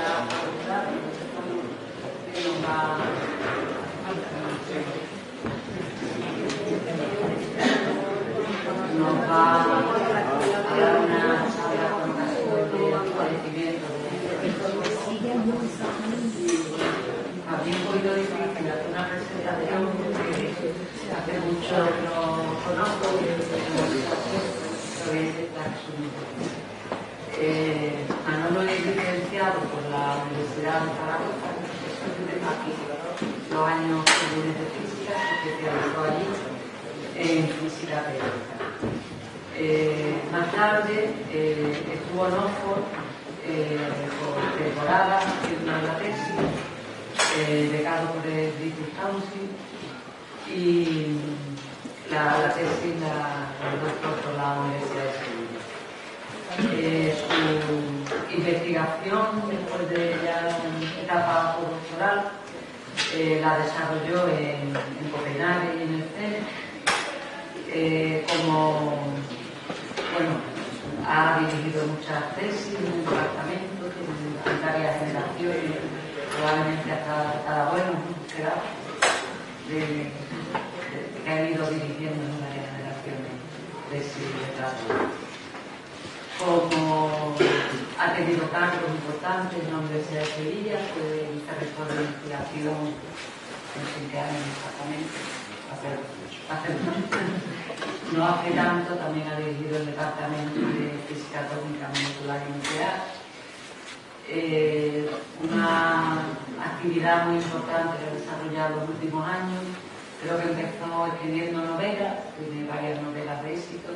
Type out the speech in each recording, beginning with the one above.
la facultad, que nos va a dar una charla con ocasión del fallecimiento había podido dirigir una presentación que hace mucho no conozco, Manolo es licenciado por la Universidad de Zaragoza, aquí los años comunes de física, se especializó allí en física teórica. Más tarde estuvo en Oxford por temporada haciendo la tesis, becado por el British Council, y la tesis la doctor por la Universidad de Sevilla. Su investigación, después de ya una etapa postdoctoral, la desarrolló en Copenhague y en el CERN. Ha dirigido muchas tesis en un departamento, en varias generaciones, probablemente hasta cada será que ha ido dirigiendo en varias generaciones tesis de trabajo. Como ha tenido cargos importantes en la Universidad de Sevilla, fue vicerrector de investigación en 5 años exactamente, hace mucho. No hace tanto, también ha dirigido el departamento de física atómica molecular y nuclear. Una actividad muy importante que ha desarrollado en los últimos años. Creo que empezó escribiendo novelas, tiene varias novelas de éxito.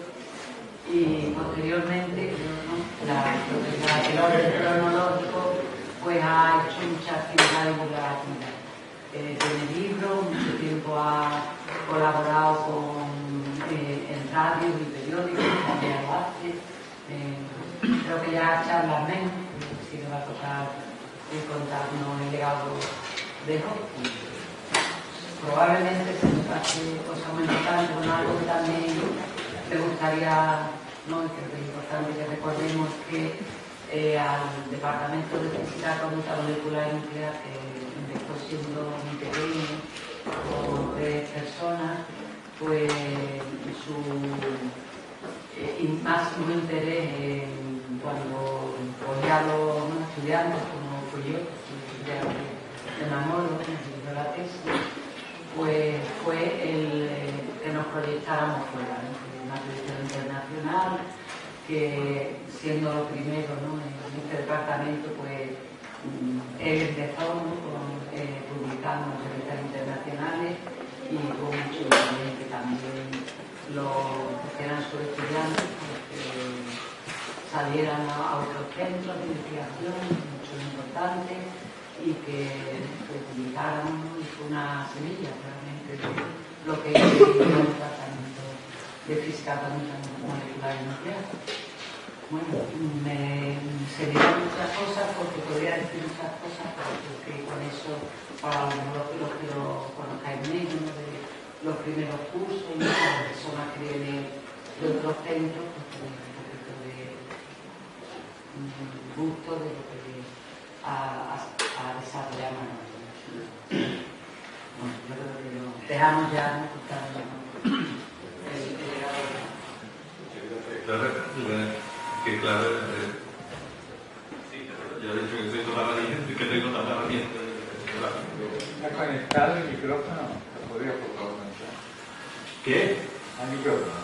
Y posteriormente, el orden cronológico, pues ha hecho mucha actividad divulgativa. Tiene libros, mucho tiempo ha colaborado en radios y periódicos, también lo hace. Creo que ya charla menos, si le va a tocar contarnos el legado de Hawking. Probablemente se nos pase cosas muy importantes, algo que también me gustaría, ¿no? Y creo que es importante que recordemos que al Departamento de Física Atómica Molecular y Nuclear, que empezó siendo muy pequeño, con 3 personas, pues su máximo interés cuando cogía a los estudiantes, como fui yo, de Manolo, que hizo la tesis, pues fue el que nos proyectáramos fuera, ¿no? Una proyección internacional, que siendo lo primero, ¿no? En este departamento, pues él empezó, ¿no? Publicando en revistas internacionales y tuvo mucho interés que también los que eran sus estudiantes salieran a otros centros de investigación, mucho importantes, y que publicaran, ¿no? Y fue una semilla realmente de lo que es el departamento de física atómica molecular y nuclear. Bueno, se dirán muchas cosas porque podría decir muchas cosas, porque con eso, para los que lo conozcáis menos, de los primeros cursos, y las personas que vienen de otros centros, pues tenéis un poquito de gusto de lo que a desarrollar Manolo. Bueno, yo creo que lo dejamos ya, Claro, ya he dicho que soy toda la gente y que tengo tanta herramienta. ¿Está conectado el micrófono? ¿Lo podría por favor conectar? ¿Qué? Al micrófono.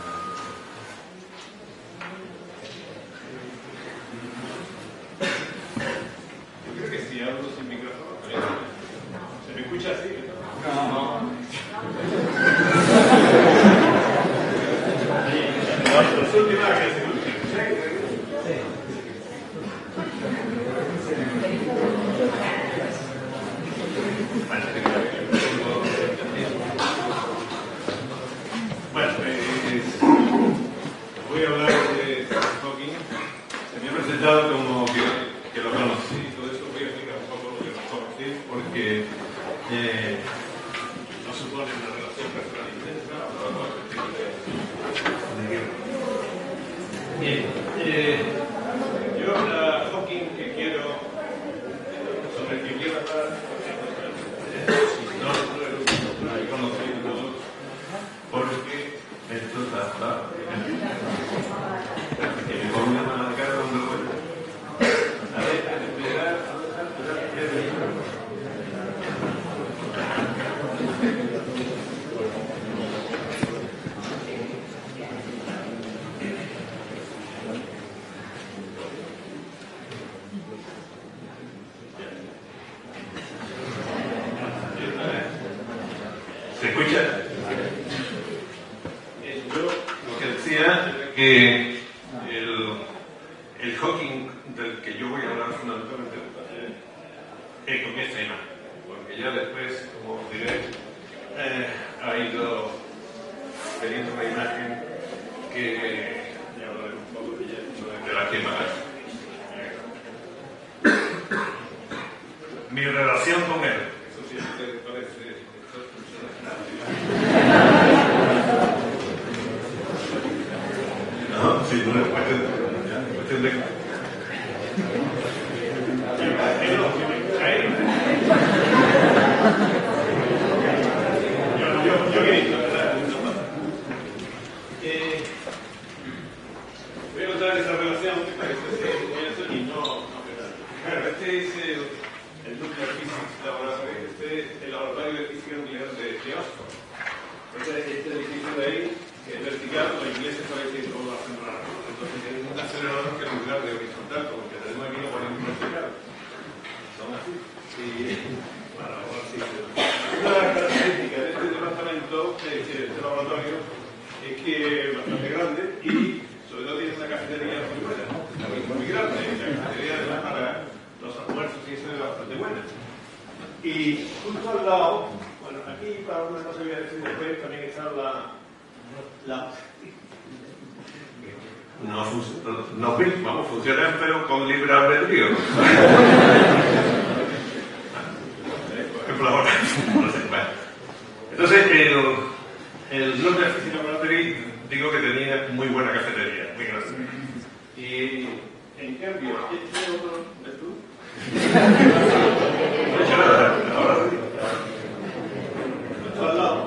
Yo creo que si hablo sin micrófono, ¿se me escucha así? No. Las últimas que se escuchan. Bueno, voy a hablar de Hawking. Se me ha presentado como que lo conocí, y todo eso voy a explicar un poco lo que lo conocí, porque no supone una relación personal intensa, Bien, yo a Hawking que quiero hablar, si no lo he conocido, porque esto está que me pongan a la cara donde pueda. A ver, esperar. ¿Se escucha? Yo lo que decía era que el Hawking del que yo voy a hablar fundamentalmente es con esta imagen, porque ya después, como os diré, ha ido teniendo una imagen que ya hablaré un poco de ella, de la que más. Mi relación con él, eso sí te parece. No, sí, no es cuestión de... Yo quería, ¿verdad? Voy a contar esa relación que parece ser eso y no, ¿verdad? Claro, este es el Nuclear Physics Laboratory, este es el laboratorio de física nuclear de Oxford. Este edificio de ahí, que es vertical, los ingleses parece que todo lo hacen raro. Entonces tienen un acelerador que en lugar de horizontal, como que tenemos aquí, lo ponemos vertical. Son así. Y bueno, ahora sí. Una característica de este departamento, de este laboratorio, es que es bastante grande y sobre todo tiene una cafetería muy buena, muy grande. La cafetería además para los almuerzos y eso es bastante buena. Y justo al lado, bueno, aquí para una cosa que voy a decir después, también está no funcionan, pero con libre albedrío. Por ejemplo, ahora, no sé, bueno. Entonces, el Nuclear Physics Laboratory, digo que tenía muy buena cafetería, muy grande. Y, en cambio, este otro, ¿ves tú? No he hecho nada, ahora sí. Al lado.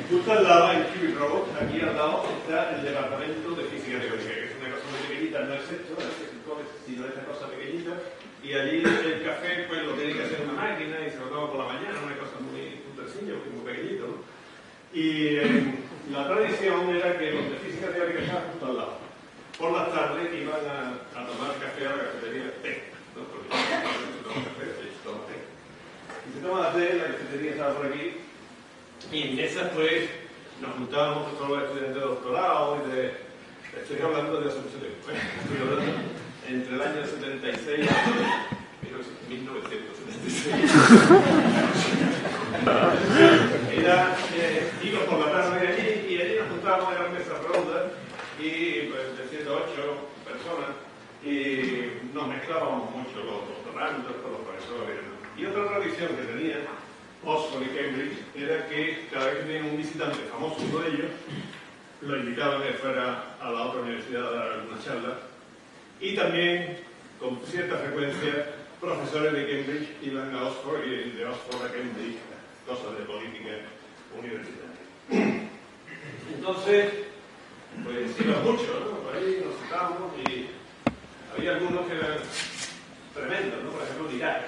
Justo al lado, en Cubic Robot, aquí al lado está el departamento de física teórica, que es una cosa muy pequeñita, no es esto, sino esta cosa pequeñita. Y allí el café, pues lo tiene que hacer una máquina y se lo toma por la mañana, una cosa muy sencilla, muy pequeñito, ¿no? Y la tradición era que los de física teórica estaban justo al lado. Por las tardes iban a tomar café a la cafetería té, ¿no? Porque se toma café, se toma té. Y se toma té, la cafetería estaba por aquí. Y en esas, pues, nos juntábamos todos los estudiantes de doctorado y de... Estoy hablando de hace mucho tiempo, estoy hablando entre el año 76 y 1976. Iba por la tarde allí y allí nos juntábamos en las mesas rondas y pues de 7 a 8 personas y nos mezclábamos mucho los doctorandos con los profesores. Y otra tradición que tenía Oxford y Cambridge era que cada vez que tenían un visitante famoso, uno de ellos, lo invitaban a que fuera a la otra universidad a dar alguna charla. Y también, con cierta frecuencia, profesores de Cambridge iban a Oxford y de Oxford a Cambridge, cosas de política universitaria. Entonces, pues iban mucho, ¿no? Por ahí nos sentábamos y había algunos que eran tremendos, ¿no? Por ejemplo, Dirac.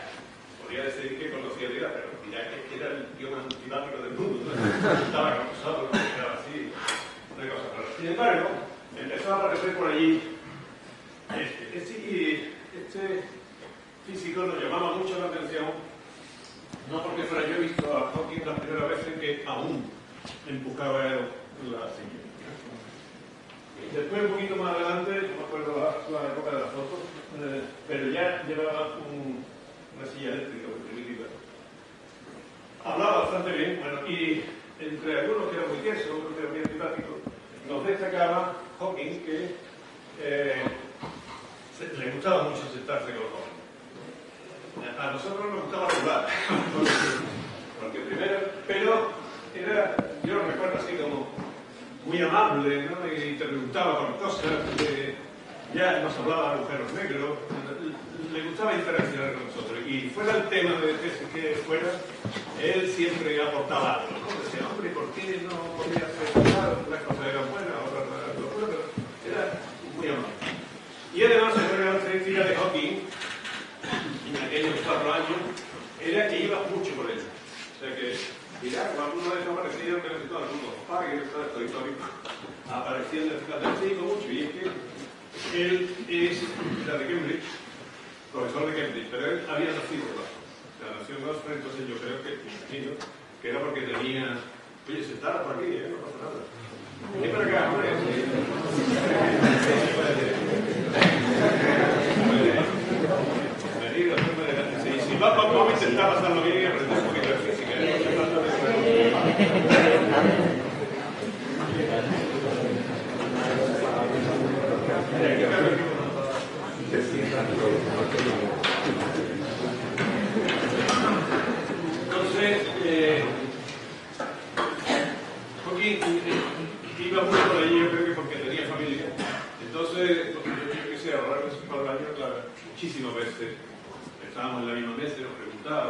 Podría decir que conocía Dirac, pero Dirac era el tío más antipático del mundo, ¿no? Estaba con nosotros, era así, una cosa rara. Sin embargo, empezó a aparecer por allí este físico nos llamaba mucho la atención, no porque fuera yo visto a Hawking la primera vez en que aún empujaba la silla. Después, un poquito más adelante, no me acuerdo la época de las fotos, pero ya llevaba una silla eléctrica muy primitiva. Hablaba bastante bien, bueno, y entre algunos que eran muy tiesos, otros que eran muy antipáticos, nos destacaba Hawking que le gustaba mucho sentarse con los jóvenes. A nosotros nos gustaba hablar, porque primero, pero era, yo lo recuerdo así como muy amable, ¿no? Y te preguntaba por cosas ya nos hablaba de agujeros negros, le gustaba interaccionar con nosotros. Y fuera el tema de que fuera, él siempre aportaba algo, ¿no? Decía, hombre, ¿por qué no podía hacer nada? Unas cosas eran buenas, otras no eran locuras, pero era muy amable. Y además, una característica de Hawking, en aquellos 4 años, era que iba mucho por él. O sea que, mirá, cuando alguna vez aparecía, pero si todo el mundo pague, todo esto histórico, apareciendo en el mucho, y es que él era de Cambridge, profesor de Cambridge, pero él había nacido en Oxford. O sea, nació en Oxford, entonces yo creo que era porque tenía... Oye, sentada por aquí, no pasa nada. Vení para acá, hombre. Si vamos a intentar pasarlo bien y aprender un poquito de física. Entonces, Joaquín iba mucho por allí, yo creo que porque tenía familia. Entonces, yo quise ahorrar esos 4 años, claro, muchísimas veces. Estábamos en la misma mesa, nos preguntaba,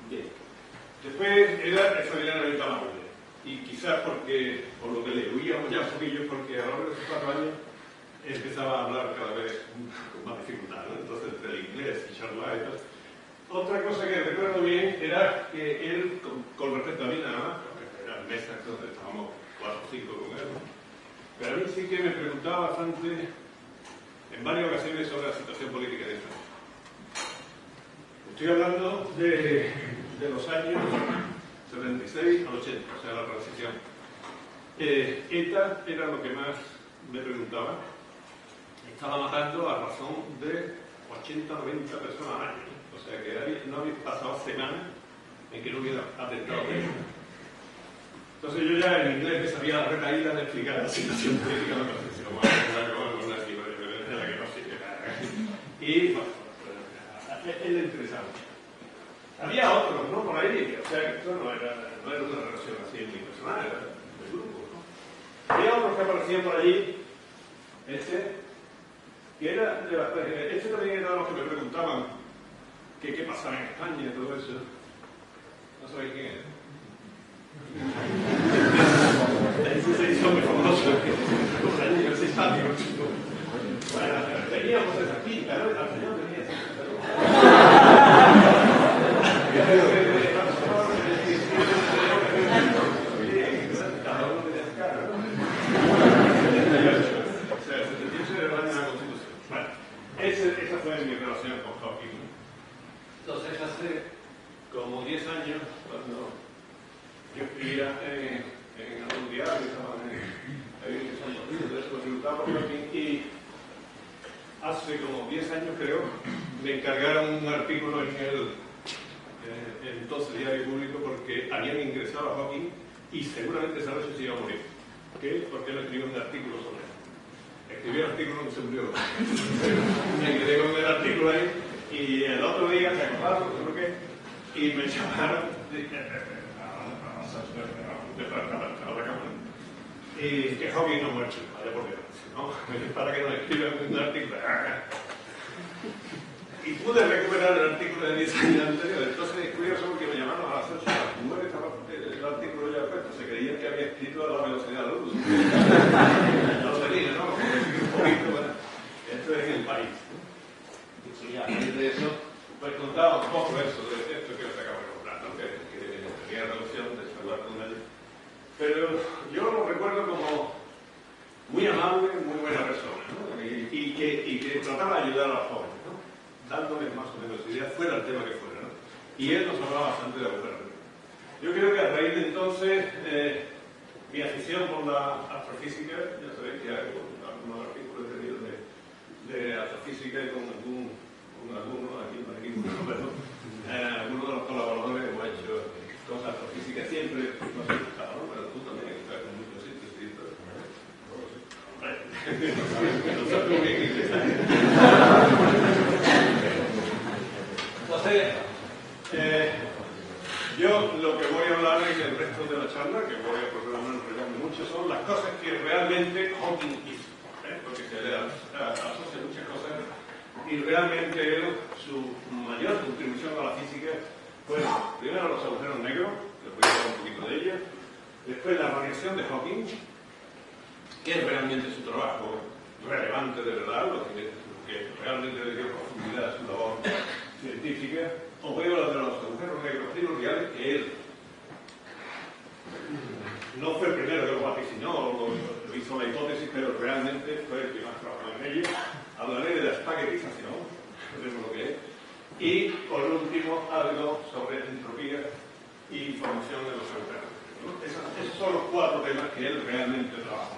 bien. Después era extraordinariamente amable. Y quizás porque, por lo que le oíamos ya un poquillo, porque a lo largo de esos 4 años empezaba a hablar cada vez con más dificultad, ¿no? Entonces, entre el inglés y charlar y tal. Otra cosa que recuerdo bien era que él, con respecto a mí nada más, porque eran mesas donde estábamos 4 o 5 con él, pero a mí sí que me preguntaba bastante, en varias ocasiones, sobre la situación política de España. Estoy hablando de los años 76 al 80, o sea, la transición. ETA era lo que más me preguntaba. Estaba matando a razón de 80 o 90 personas al año. O sea, que no había pasado semanas en que no hubiera atentado de ellos. Entonces yo ya en inglés me sabía la recaída de explicar la situación política de la transición. Y bueno, él le interesaba. Había otros, ¿no? Por ahí, o sea, que esto no era una relación así muy personal, era de grupo, ¿no? Había otros que aparecían por allí, que era de bastante... también era de los que me preguntaban qué pasaba en España y todo eso. ¿No sabéis quién era? Ese se hizo muy famoso, los años simpáticos. Bueno, teníamos esa pinta, ¿no? Al señor tenía esa pinta. Esa fue mi relación con Hawking. Entonces, hace como 10 años, cuando yo escribía en algún diario, estaba en Santo Domingo, después preguntaba por Hawking, y hace como 10 años, creo, me encargaron un artículo en el entonces Diario Público porque habían ingresado a Hawking y seguramente esa noche se iba a morir. ¿Por qué? Porque él escribió un artículo sobre él. Escribió el artículo y se murió. Me quedé con el artículo ahí y el otro día se acordaron, creo que, y me llamaron a la cámara y que Hawking no ha muerto, vaya por Dios, ¿no? Para que nos escriban un artículo. Y pude recuperar el artículo de 10 años anteriores. Entonces es curioso porque me llamaron a las 8 a las 9 estaba el artículo ya puesto. Se creían que había escrito a la velocidad de la luz. No lo tenía, ¿no? Un poquito, bueno. Esto es en el país. Y a partir de eso, pues contaba un poco eso de esto que os acabo de comprar, ¿no? Que tenía relación de hablar con él. Pero yo lo recuerdo como muy amable, muy buena persona, ¿no? Y que trataba de ayudar a los jóvenes, ¿no? Dándoles más o menos ideas, fuera el tema que fuera, ¿no? Y él nos hablaba bastante de agujeros. Yo creo que a raíz de entonces, mi afición por la astrofísica, ya sabéis que hay algunos artículos he tenido de astrofísica y con algunos de los colaboradores hemos hecho cosas astrofísicas, siempre nos ha gustado, ¿no? Pero tú también estás con muchos sitios y todo. Nosotros bien interesantes. Entonces, yo lo que voy a hablar en el resto de la charla, que voy a programar enrollarme mucho, son las cosas que realmente Hawking hizo, porque se le ha Y realmente él, su mayor contribución a la física fue primero los agujeros negros, les voy a hablar un poquito de ellos, después la radiación de Hawking, que es realmente su trabajo relevante de verdad, lo que realmente le dio profundidad a su labor científica. Os voy a hablar de los agujeros negros primordiales, que él no fue el primero que lo vaticinó, lo hizo la hipótesis, pero realmente fue el que más trabajó en ello. Hablaré de la espaguetización, sabemos lo que es. Y por último, algo sobre entropía y formación de los agujeros. Esos son los 4 temas que él realmente trabajó.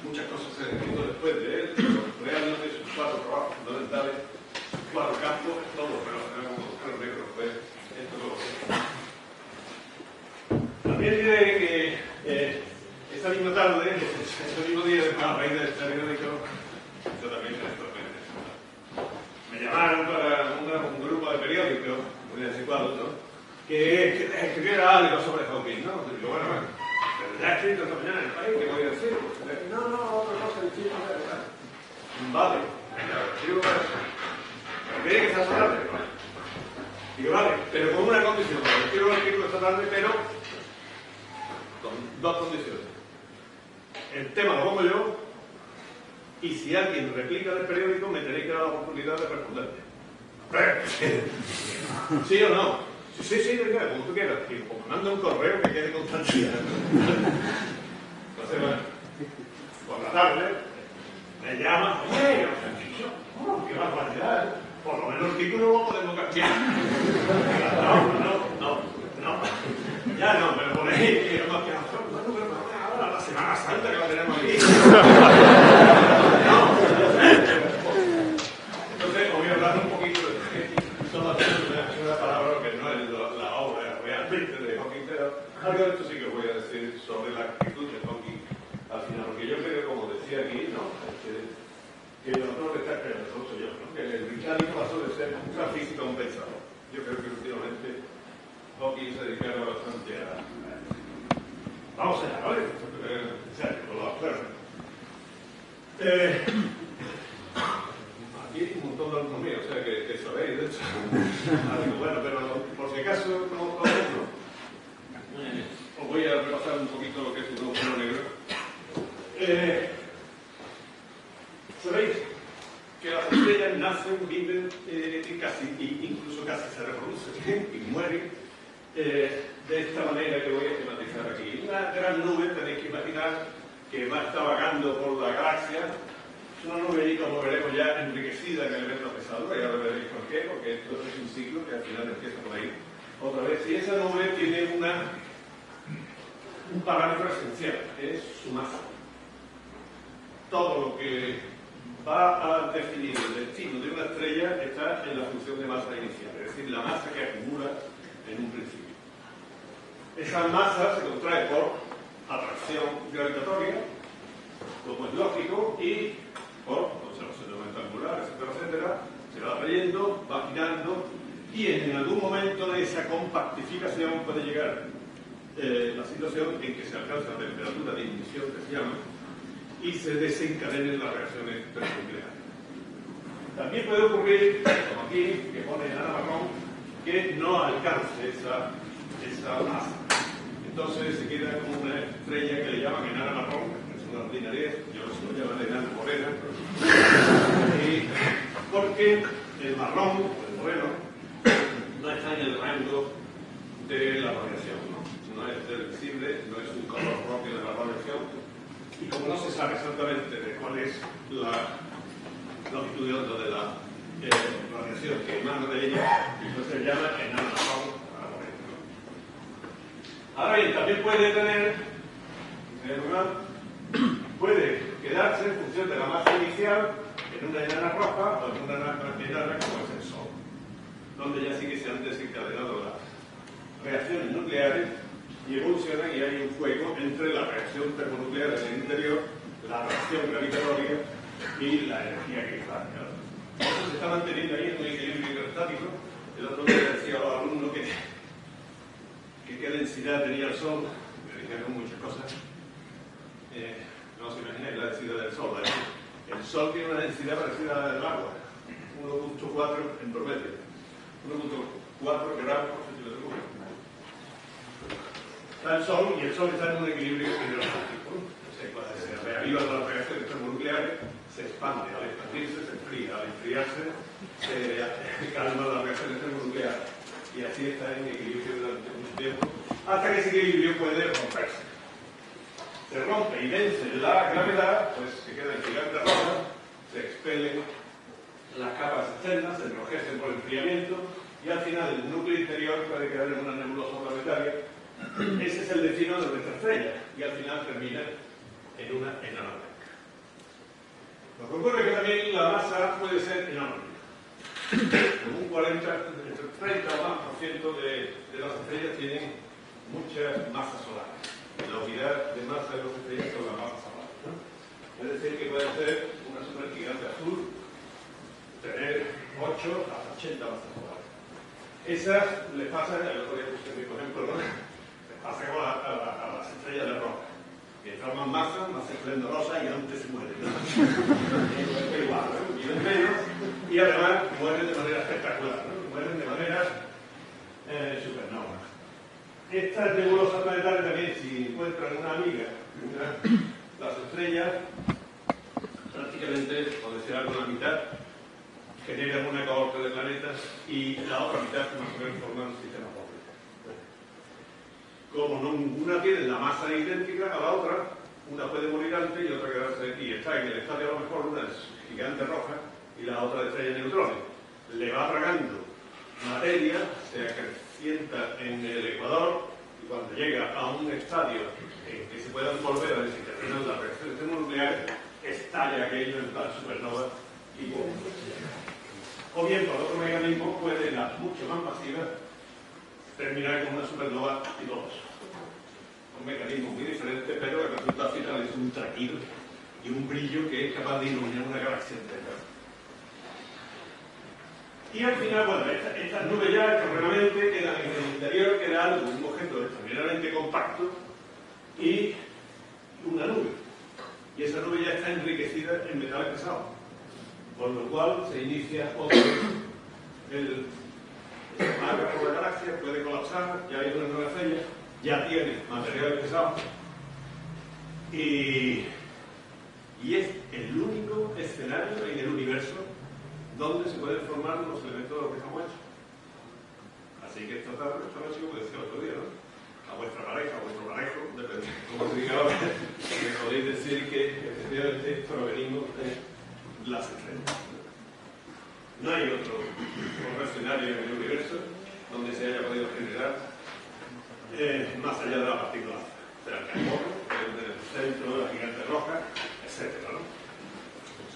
Muchas cosas se han escrito después de él, pero realmente sus 4 trabajos fundamentales, 4 campos, todo relacionado con los agujeros negros, fue esto lo que también diré que esta misma tarde, ese mismo día, a raíz del periódico, yo también me llamaron para un grupo de periódicos, muy adecuado, ¿no? que escribiera algo sobre Hawking, ¿no? Y yo, bueno, pero ya he escrito esta mañana en el país, ¿qué voy a decir? No, otra cosa distinta. Vale, digo, vale. ¿Queréis que sea esta tarde? Vale. Digo, vale, pero con una condición, escribo el artículo esta tarde, pero con 2 condiciones. El tema lo pongo yo, y si alguien replica del periódico, me tenéis que dar la oportunidad de responderme. ¿Sí o no? Sí, venga, como tú quieras. Y pues manda un correo que quede constancia. Entonces, bueno, por la tarde, me llaman, oye, oh, qué barbaridad. Por lo menos el título lo podemos cambiar. No. Ya no, me lo ponéis y yo más que ahora la Semana Santa que la tenemos aquí. Entonces, os voy a hablar un poquito de una palabra que no es la obra realmente de Hawking, pero algo de esto sí que os voy a decir sobre la actitud de Hawking al final, porque yo creo, como decía aquí, ¿no? Que el autor está esperando, soy yo, ¿no? Que el británico pasó de ser un gran físico a un pensador. Yo creo que últimamente Hawking se dedicaba bastante a... Vamos allá, ¿vale? En serio, con los acuerdos. Aquí hay un montón de alumnos míos, o sea que sabéis, de hecho. Bueno, pero por si acaso no os voy a repasar un poquito lo que es un agujero negro. Sabéis que las estrellas nacen, viven incluso casi se reproducen y mueren de esta manera que voy a esquematizar aquí. Una gran nube, tenéis que imaginar, que va a estar vagando por la galaxia. Es una nube ahí, como veremos ya, enriquecida en elementos pesados, y ahora veréis por qué, porque esto es un ciclo que al final empieza por ahí. Otra vez, y esa nube tiene un parámetro esencial, que es su masa. Todo lo que va a definir el destino de una estrella está en la función de masa inicial, es decir, la masa que acumula en un principio. Esa masa se contrae por atracción gravitatoria, como es lógico, y por observación de momento angular, etcétera, se va atrayendo, va girando, y en algún momento de esa compactificación puede llegar la situación en que se alcanza la temperatura de ignición, que se llama, y se desencadenen las reacciones termonucleares. También puede ocurrir, como aquí, que pone enana marrón, que no alcance esa masa. Entonces se queda como una estrella que le llaman enana marrón, es una ordinariedad, yo lo llamo enana morena, porque el marrón, el moreno, no está en el rango de la radiación, no es visible, no es un color propio de la radiación, y como no se sabe exactamente de cuál es la longitud de onda de la radiación que emana de ella, entonces se llama enana marrón. Ahora bien, también puede tener, puede quedarse en función de la masa inicial en una enana roja o en una enana como es el Sol, donde ya sí que se han desencadenado las reacciones nucleares y evolucionan y hay un juego entre la reacción termonuclear en el interior, la reacción gravitatoria y la energía que está. Eso se está manteniendo ahí en un equilibrio hidrostático. El otro día decía a los alumnos que qué densidad tenía el Sol, me dijeron muchas cosas. No se imaginan la densidad del Sol. El Sol tiene una densidad parecida a la del agua, 1.4 en promedio. 1.4 gramos por centímetro cúbico. Está el Sol y el Sol está en un equilibrio hidrostático. Se reaviva las reacciones termonucleares, se expande, al expandirse se enfría, al enfriarse se calma las reacciones termonucleares. Y así está en equilibrio durante mucho tiempo, hasta que ese equilibrio puede romperse. Se rompe y vence la gravedad, pues se queda en gigante roja, se expelen las capas externas, se enrojecen por enfriamiento y al final el núcleo interior puede quedar en una nebulosa planetaria. Ese es el destino de nuestra estrella y al final termina en una enana blanca. Lo que ocurre es que también la masa puede ser enorme. Un 40, entre 30 o más por ciento de las estrellas tienen mucha masa solar. La unidad de masa de las estrellas son la masa solar, ¿no? Es decir, que puede ser una supergigante azul, tener 8 hasta 80 masas solares. Esas les pasa, el otro día puse mi ejemplo, ¿no? Les pasa como a las estrellas de roca. Mientras más masa, más esplendorosa y antes se mueren, ¿no? Es igual, ¿no? Viven menos y además mueren de manera espectacular, ¿no? Mueren de manera supernova. Estas nebulosas planetarias también, si encuentran una amiga, las estrellas, prácticamente, por decir algo, la mitad generan una cohorte de planetas y la otra mitad más o menos forman un sistema pobre. Como una tiene la masa idéntica a la otra, una puede morir antes y otra quedarse aquí. Está en el estadio a lo mejor una gigante roja y la otra de estrella de neutrones. Le va tragando materia, se acrecienta en el ecuador y cuando llega a un estadio en que se puedan volver a desintegrar las reacciones termonucleares, estalla aquello en tal supernova y ¡pum! O bien, por otro mecanismo, puede, la mucho más masiva, terminar con una supernova y todo eso. Un mecanismo muy diferente, pero el resultado final es un traquillo y un brillo que es capaz de iluminar una galaxia entera. Y al final, bueno, estas nubes ya terrenamente quedan en el interior, queda algo, un objeto extraordinariamente compacto y una nube. Y esa nube ya está enriquecida en metales pesados, por lo cual se inicia otra vez el marca por la galaxia, puede colapsar, ya hay una nueva estrella, ya tiene material pesado y es el único escenario en el universo donde se pueden formar los elementos de los que estamos hechos. Así que esta tarde, esta noche, como decía el otro día, ¿no? A vuestra pareja, a vuestro parejo, depende de cómo se diga ahora, me podéis decir que efectivamente provenimos de las estrellas. No hay otro escenario en el universo donde se haya podido generar más allá de la partícula. O sea, el carbono, el centro de la gigante roja, etc., ¿no?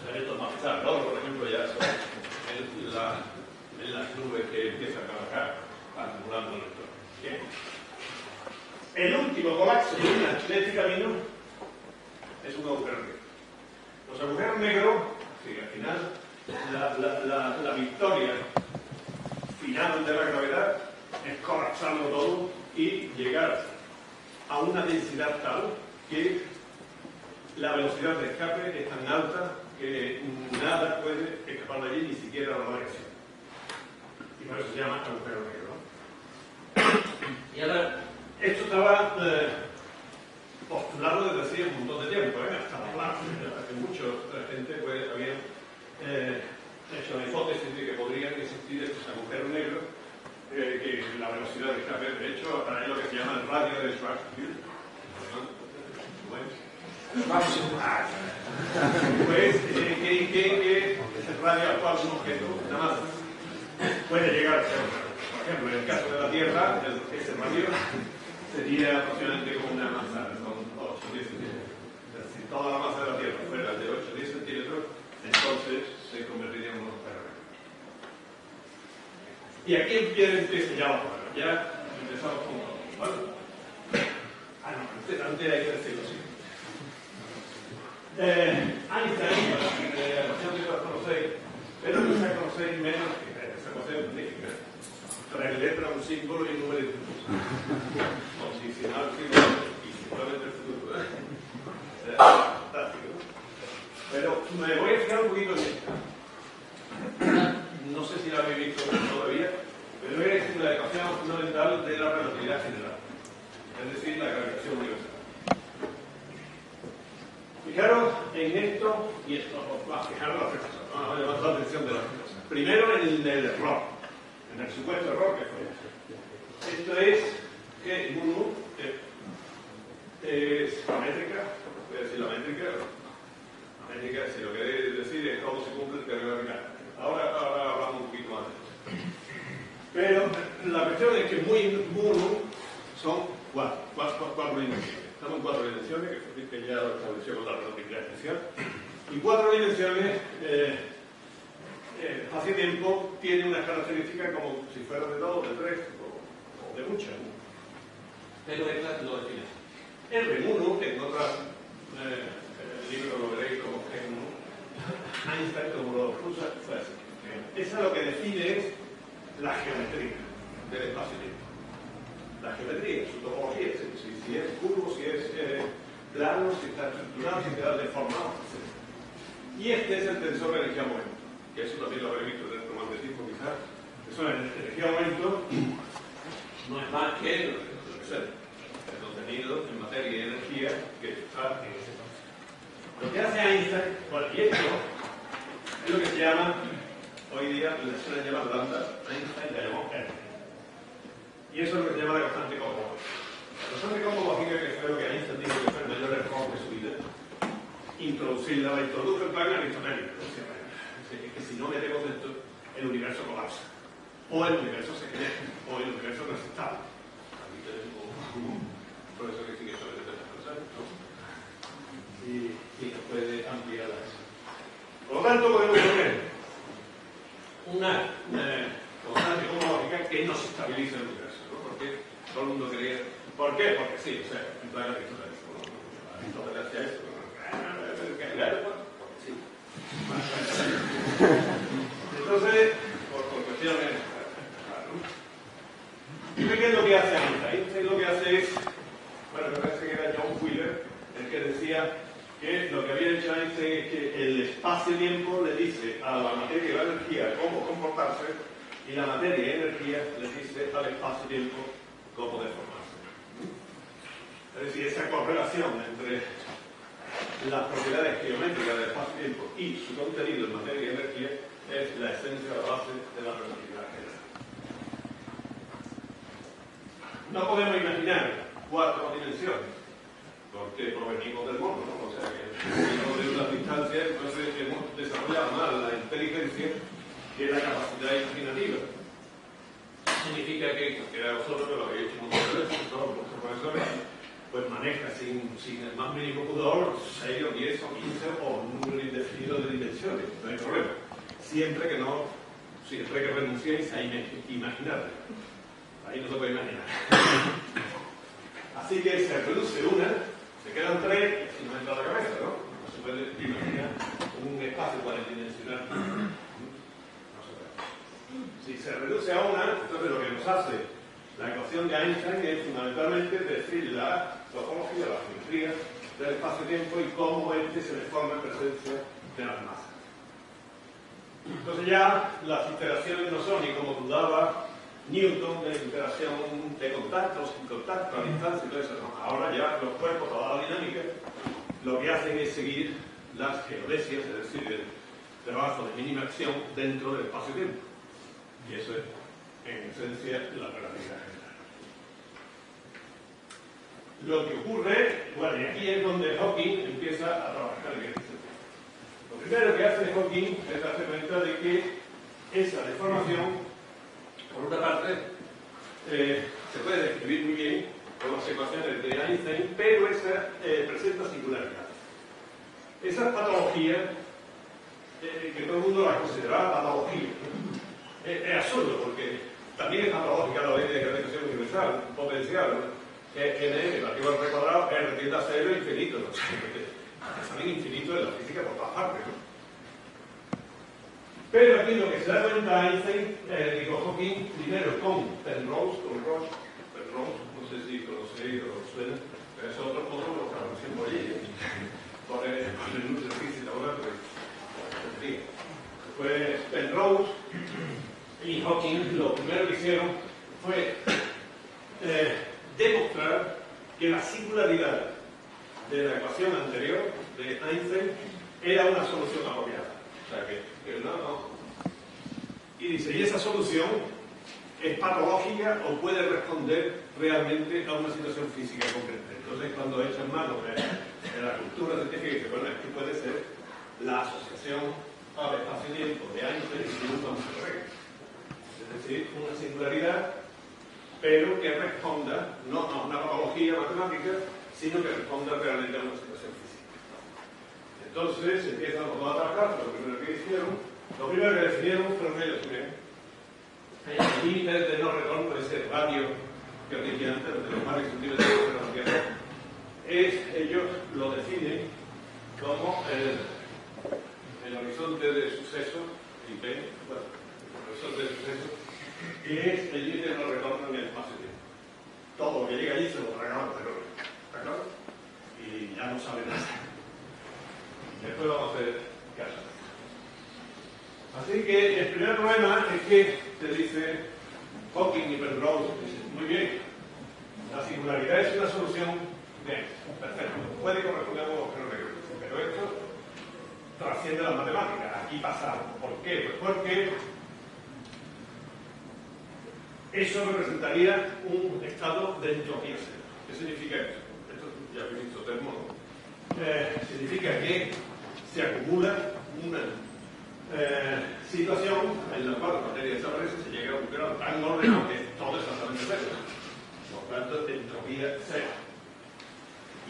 Elementos más pesados, el oro, por ejemplo, ya son en las nubes que empiezan a trabajar acumulando neutrones. Bien. El último colapso de este camino es un agujero negro. Los agujeros negros, sí, al final, la victoria final de la gravedad es colapsarlo todo y llegar a una densidad tal que la velocidad de escape es tan alta que nada puede escapar de allí, ni siquiera la radiación. Y por eso se llama agujero negro. Y ahora, esto estaba postulado desde hacía un montón de tiempo, hasta la plaza, que mucha gente pues, había hecho la hipótesis de que podrían existir estos agujeros negros, que la velocidad de escape, de hecho, es lo que se llama el radio de Schwarzschild. Pues, que el radio al cual un objeto, una masa, puede llegar a ser. Por ejemplo, en el caso de la Tierra, ese radio sería aproximadamente como una masa, son 8 o 10 centímetros. Si toda la masa de la Tierra fuera de 8 o 10 centímetros, entonces se convertiría en un agujero negro. Y aquí empieza ya la prueba. Ya empezamos con todo. ¿Vale? Antes hay que decirlo así. Einstein, la ecuación que la conocéis, pero no se conocéis menos que esa ecuación magnífica. 3 letras, un símbolo y un número de posicional y simplemente el futuro. Es fantástico. Pero me voy a fijar un poquito en esto. en esto y esto os va a fijar las tres cosas, ¿no? Va a llamar la atención de las tres cosas. Primero en el error, en el supuesto error que fue. Esto es que Munu es la métrica, voy a decir la métrica, si lo queréis decir es cómo se cumple el teorema de Cantor. Ahora hablamos un poquito más de eso. Pero la cuestión es que Munu son cuatro dimensiones. Estamos en cuatro dimensiones, que ya lo estableció con la relatividad especial. Y cuatro dimensiones, hace tiempo, tiene unas características como si fueran de 2, de 3 o de muchas. Pero esta lo define. El R1, en otros libros lo veréis como G1, Einstein como lo usa, fue así. Esa lo que define es la geometría del espacio-tiempo. La geometría, su topología, si es curvo, si es plano, si está estructurado, si está deformado, etc. Y este es el tensor de energía-momento, que eso también lo habréis visto dentro más de tiempo quizás. Eso es energía-momento, no es más que lo que sea, el contenido en materia y energía que está en ese espacio. Lo que hace Einstein, y esto es lo que se llama, hoy día se le llama lambda, Einstein le llamó R. Y eso es lo que se llama la constante cosmológica. La constante cosmológica, que fue lo que Einstein dijo que fue el mayor error de su vida, introducirla, la introdujo en plan aristotélico. Es que si no metemos esto, el universo colapsa. O el universo se genera, o el universo no es estable. Aquí tenemos un profesor que sigue sobre estas cosas, ¿no? Y nos puede ampliar eso. Por lo tanto, podemos poner una constante cosmológica que nos estabiliza el universo, ¿no? Porque todo el mundo quería. ¿Por qué? Porque sí, o sea, en plan aristotélico. Aristóteles hacía esto. Porque sí. Entonces, por cuestiones. ¿Y qué es lo que hace Einstein? Einstein lo que hace es, bueno, me parece que era John Wheeler el que decía que lo que había hecho Einstein es que el espacio-tiempo le dice a la materia y la energía cómo comportarse, y la materia y energía le dice al espacio-tiempo cómo deformarse. Es decir, esa correlación entre las propiedades geométricas del espacio-tiempo y su contenido en materia y energía es la esencia, la base de la relatividad general. No podemos imaginar cuatro dimensiones, porque provenimos del mundo, ¿no? O sea, que venimos de unas distancias, entonces hemos desarrollado más la inteligencia que la capacidad imaginativa. Significa que cualquiera de vosotros, que lo habéis hecho muchas veces, todos vuestros profesores, pues maneja sin el más mínimo pudor 6 o 10 o 15 o un número indefinido de dimensiones, no hay problema. Siempre que renunciéis a imaginarlo. Ahí no se puede imaginar. Así que se reduce una, se quedan 3 y no entra la cabeza, ¿no? No se puede imaginar un espacio cuadridimensional. No se puede. Si se reduce a una, entonces lo que nos hace la ecuación de Einstein es fundamentalmente decir la topología, la geometría del espacio-tiempo y cómo este se deforma en presencia de las masas. Entonces ya las interacciones no son, y como dudaba Newton, de interacción de contacto, sin contacto, a distancia y todo eso, no. Ahora ya los cuerpos, toda la dinámica, lo que hacen es seguir las geodesias, es decir, el trabajo de mínima acción dentro del espacio-tiempo. Y eso es, en esencia, la relatividad general. Lo que ocurre, bueno, y aquí es donde Hawking empieza a trabajar en este sentido. Lo primero que hace Hawking es darse cuenta de que esa deformación, por una parte, se puede describir muy bien con las ecuaciones de Einstein, pero esa presenta singularidades. Esas patologías, que todo el mundo las consideraba patología, es absurdo, porque también es patológica la ley de gravitación universal, potencial, ¿no? Que n relativo al r cuadrado, r tiende a 0 infinito, ¿no? Es también infinito en la física por todas partes, ¿no? Pero aquí lo que se da cuenta Einstein, Hawking, primero con Penrose, no sé si conocéis o os suena, pero es otro de los que apareció por allí, por el núcleo físico ahora, pero pues Penrose y Hawking lo primero que hicieron fue demostrar que la singularidad de la ecuación anterior de Einstein era una solución apropiada. O sea que no. Y dice, y esa solución es patológica o puede responder realmente a una situación física concreta. Entonces, cuando echan mano de la cultura científica, dice, bueno, esto puede ser la asociación al espacio-tiempo de Einstein y un concepto recto. Es decir, una singularidad, pero que responda no a una patología matemática, sino que responda realmente a una situación física. Entonces, empiezan los dos a trabajar, lo primero que definieron fueron ellos también. El límite de no retorno, ese radio que os dije antes, de los varios centímetros de la Tierra, ellos lo definen como el horizonte de sucesos, el horizonte de sucesos, que es el límite de no retorno en el espacio-tiempo. Todo lo que llega allí se lo tragamos, pero ¿está claro? Y ya no sabe nada. Después vamos a hacer caso. Así que el primer problema es que te dice Hawking y Penrose, muy bien, la singularidad es una solución, bien, perfecto, puede corresponder a un agujero negro, pero esto trasciende las matemáticas. Aquí pasa algo. ¿Por qué? Pues porque eso representaría un estado de entropía cero. ¿Qué significa eso? Esto ya habéis visto termo. Significa que se acumula una situación en la cual la materia desaparece, se llega a un grado tan ordenado que todo es exactamente cero. Por tanto, entropía cero.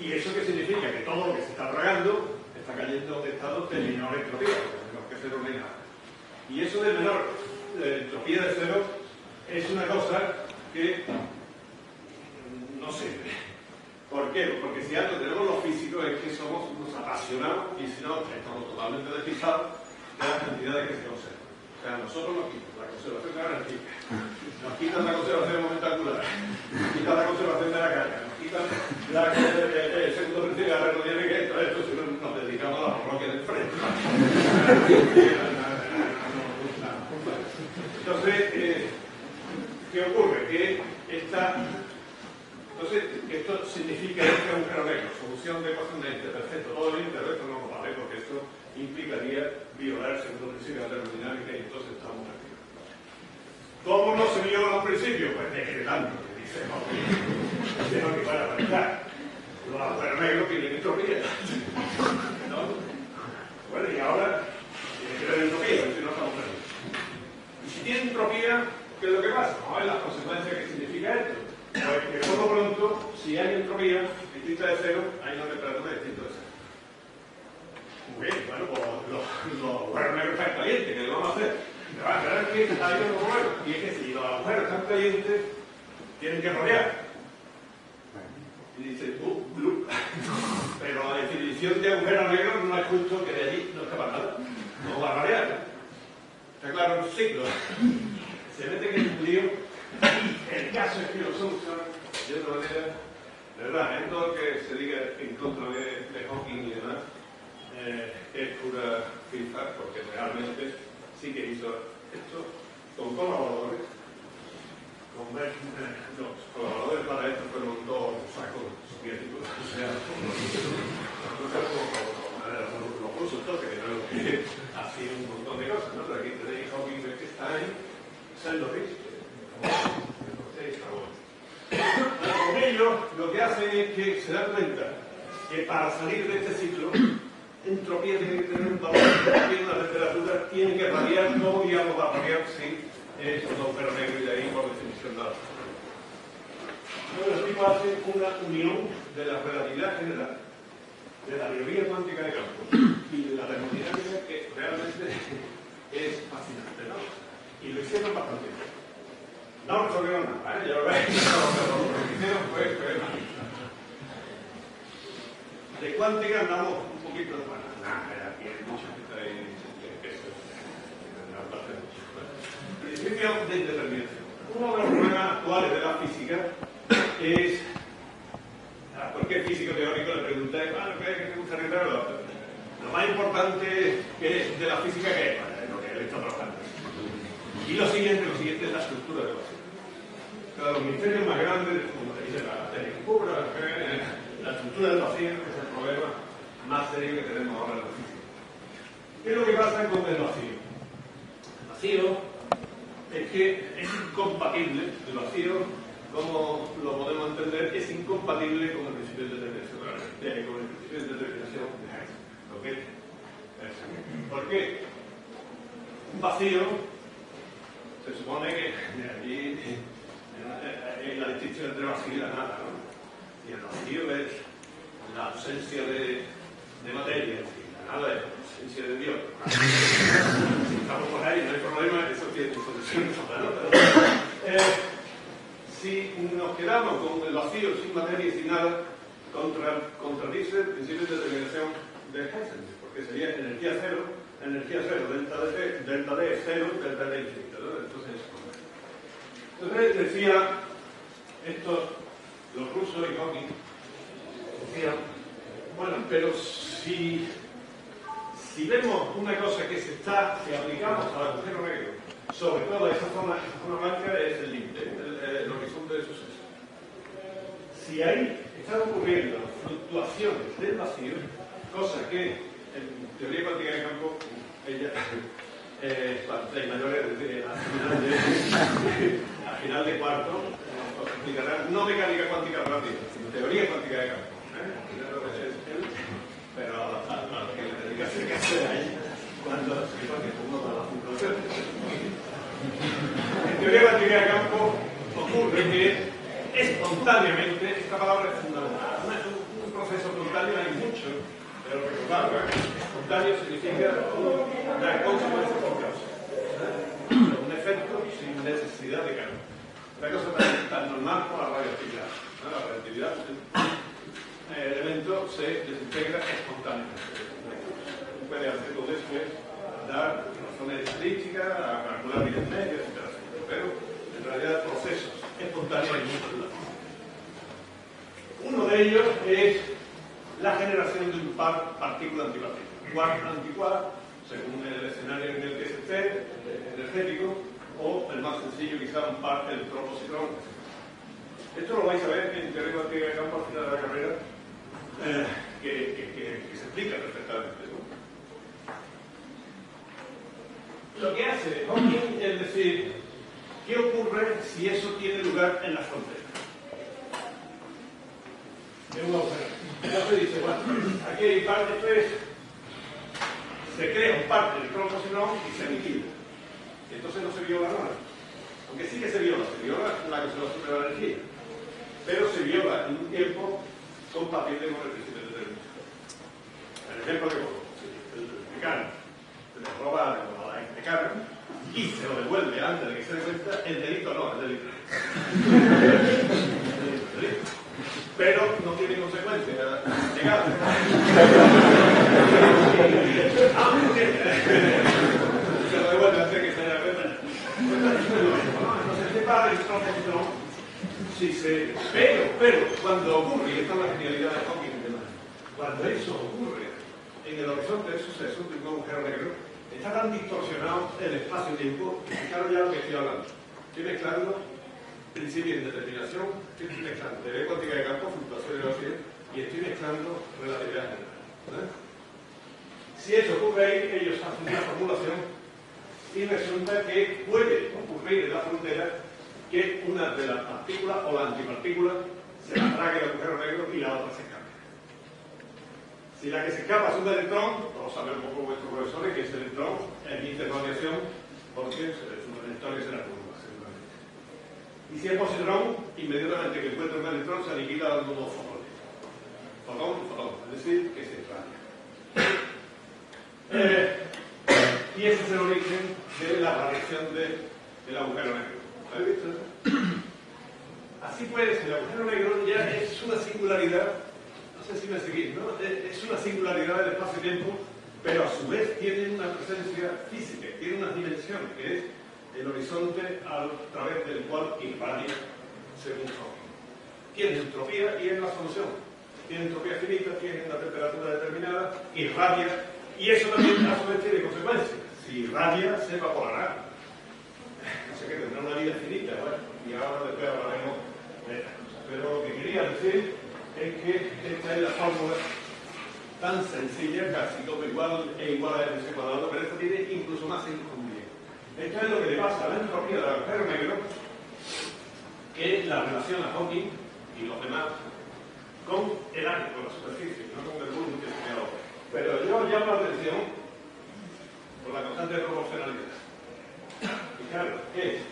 ¿Y eso qué significa? Que todo lo que se está tragando está cayendo en estado de menor entropía, tenemos que ser ordenados. Y eso de menor entropía de cero es una cosa que no sé. ¿Por qué? Porque si algo tenemos los físicos es que somos unos apasionados y si no, estamos totalmente despistados de la cantidad de que se conserva. O sea, nosotros nos quitan la conservación garantía, nos quitan la conservación momentacular, nos quitan la conservación de la carga, nos quitan el segundo principio de la aerodinámica, esto si no nos dedicamos a la parroquia del frente. Entonces, ¿qué ocurre? Que esto significa este agujero negro, solución de ecuación de este, perfecto, todo bien, pero esto no nos vale porque esto implicaría violar el segundo principio de la termodinámica y entonces estamos aquí. ¿Cómo no se viola un principio? Pues decretando, que dice que para aparentar. Los agujeros negros tienen entropía. ¿No? Bueno, y ahora tiene que tener entropía, si no estamos perdidos. Y si tiene entropía, ¿qué es lo que pasa? Vamos a ver las consecuencias que significa esto. Pues que por lo pronto, si hay entropía distinta de cero, hay una temperatura distinta de cero. Muy bien, bueno, pues los agujeros negros están calientes, ¿qué le vamos a hacer? Me va a aclarar que hay un problema, y es que si los agujeros están calientes, tienen que rodear. Y dice, pero la definición de agujero negro no es justo que de allí no escapa nada, no va a rodear. Está claro el ciclo. Se mete en un lío, y el caso es que lo solucionan de otra manera, de verdad, en todo lo que se diga en contra de Hawking y demás, es pura filfa, porque realmente sí que hizo esto con colaboradores. Los colaboradores para esto fueron dos sacos soviéticos, o sea, los consultores, que no es lo que hacían un montón de cosas, ¿no? Pero aquí tenéis Hawking que está ahí, Saint Lawrence, con ellos lo que hacen es que se dan cuenta que para salir de este ciclo, entropía tiene que tener un valor, tiene una temperatura, tiene que variar, no digamos va a variar si es un agujero negro y de ahí por definición nada. Luego el tipo hace una unión de la relatividad general, de la teoría cuántica de campos y de la termodinámica que realmente es fascinante, ¿no? Y lo hicieron bastante bien. No resolvieron nada, ya lo veis, lo que hicieron fue nada. De cuántica andamos un poquito de mano. Aquí hay mucha gente ahí que eso es principio de indeterminación. Uno de los problemas actuales de la física es a cualquier físico teórico le preguntáis, ¿qué te gusta arreglar? Lo más importante de la física que es lo que él está trabajando. Y lo siguiente es la estructura de la física. Los misterios más grandes, como te dice la telecubra, La estructura del vacío es el problema más serio que tenemos ahora en la física. ¿Qué es lo que pasa con el vacío? El vacío es que es incompatible, el vacío, como lo podemos entender, es incompatible con el principio de determinación de Heisenberg. ¿Por qué? Un vacío se supone que allí hay la distinción entre vacío y la nada, ¿no? Y el vacío es la ausencia de materia, la nada es la ausencia de Dios. Si estamos por ahí, no hay problema, eso tiene solución, ¿no? Si nos quedamos con el vacío sin materia y sin nada, contradice el principio de determinación de Heisenberg, porque sería energía cero, delta D, cero, delta D infinita, ¿no? Entonces decía los rusos y Hawking decían, bueno, pero si vemos una cosa que si aplicamos al agujero negro, sobre todo esa zona blanca es el límite, el horizonte de suceso. Si ahí están ocurriendo fluctuaciones del vacío, cosa que en teoría cuántica de campo, ella la mayor al final de cuarto, os explicará, no mecánica cuántica rápida, sino teoría cuántica de campo. Pero a lo que le dedica cerca de ahí, cuando se sepa que uno da la fluctuación. En teoría cuántica de campo ocurre que espontáneamente, esta palabra es fundamental, un proceso espontáneo hay mucho, pero recordarlo, espontáneo significa una consecuencia por causa, un efecto sin necesidad de cambio. Una cosa tan normal como la radioactividad. La radioactividad, el elemento se desintegra espontáneamente. Puede hacer todo eso, dar razones estadísticas, a calcular vidas medias, etc. Pero en realidad procesos espontáneos hay muchos. Uno de ellos es la generación de un par partícula-antipartícula. Quark-antiquark, según el escenario en el que se esté, energético, o el más sencillo, quizá un par electrón-positrón. Esto lo vais a ver en teoría cuántica de campo al final de la carrera, que se explica perfectamente, ¿no? Lo que hace Hawking es decir, ¿qué ocurre si eso tiene lugar en la frontera? De un agujero. Entonces dice, bueno, aquí hay parte, se crea un par de electrón-positrón y se aniquila. Entonces no se viola nada. Aunque sí que se viola la conservación de la energía. Pero se viola en un tiempo compatible con el principio de determinación. El ejemplo que pongo, el decano se le roba a la decana y se lo devuelve antes de que se dé cuenta, el delito no, el delito. Pero no tiene consecuencia legal. Se lo devuelve antes de que se dé cuenta. Entonces, este par de electrón-positrón, pero cuando ocurre, y esta es la genialidad de Hawking, cuando eso ocurre en el horizonte de suceso de un agujero negro, está tan distorsionado el espacio-tiempo, que fijaros ya lo que estoy hablando. Estoy mezclando principio de indeterminación, estoy mezclando teoría cuántica de campo, fluctuación de vacío, y estoy mezclando relatividad general. Si eso ocurre ahí, ellos hacen una formulación y resulta que puede ocurrir en la frontera que una de las partículas o la antipartícula se la trague el agujero negro y la otra se escape. Si la que se escapa es un electrón, todos saben un poco vuestros profesores que ese electrón emite radiación porque es un electrón que se la curva, seguramente. Y si es positrón, inmediatamente que encuentra un electrón se aniquila dando dos fotones. Fotón, es decir, que se irradia. Y ese es el origen de la radiación del agujero negro. ¿Habéis visto eso? Así pues, el agujero negro ya es una singularidad, no sé si me seguís, ¿no? Es una singularidad del espacio-tiempo, pero a su vez tiene una presencia física, tiene unas dimensiones, que es el horizonte a través del cual irradia según Hawking. Tiene entropía y es la solución. Tiene entropía finita, tiene una temperatura determinada, irradia, y eso también a su vez tiene consecuencias. Si irradia, se evaporará. No sé qué, tendrá una vida finita, bueno, y ahora después hablaremos de estas cosas. Pero lo que quería decir es que esta es la fórmula tan sencilla, casi todo igual e igual a MC cuadrado, pero esta tiene incluso más inconveniente. Esto es lo que le pasa a la entropía del agujero negro, que la relaciona Hawking y los demás con el área, con la superficie, no con el volumen que se ahora. Pero yo llamo la atención por la constante de proporcionalidad. Fijaros, ¿qué es?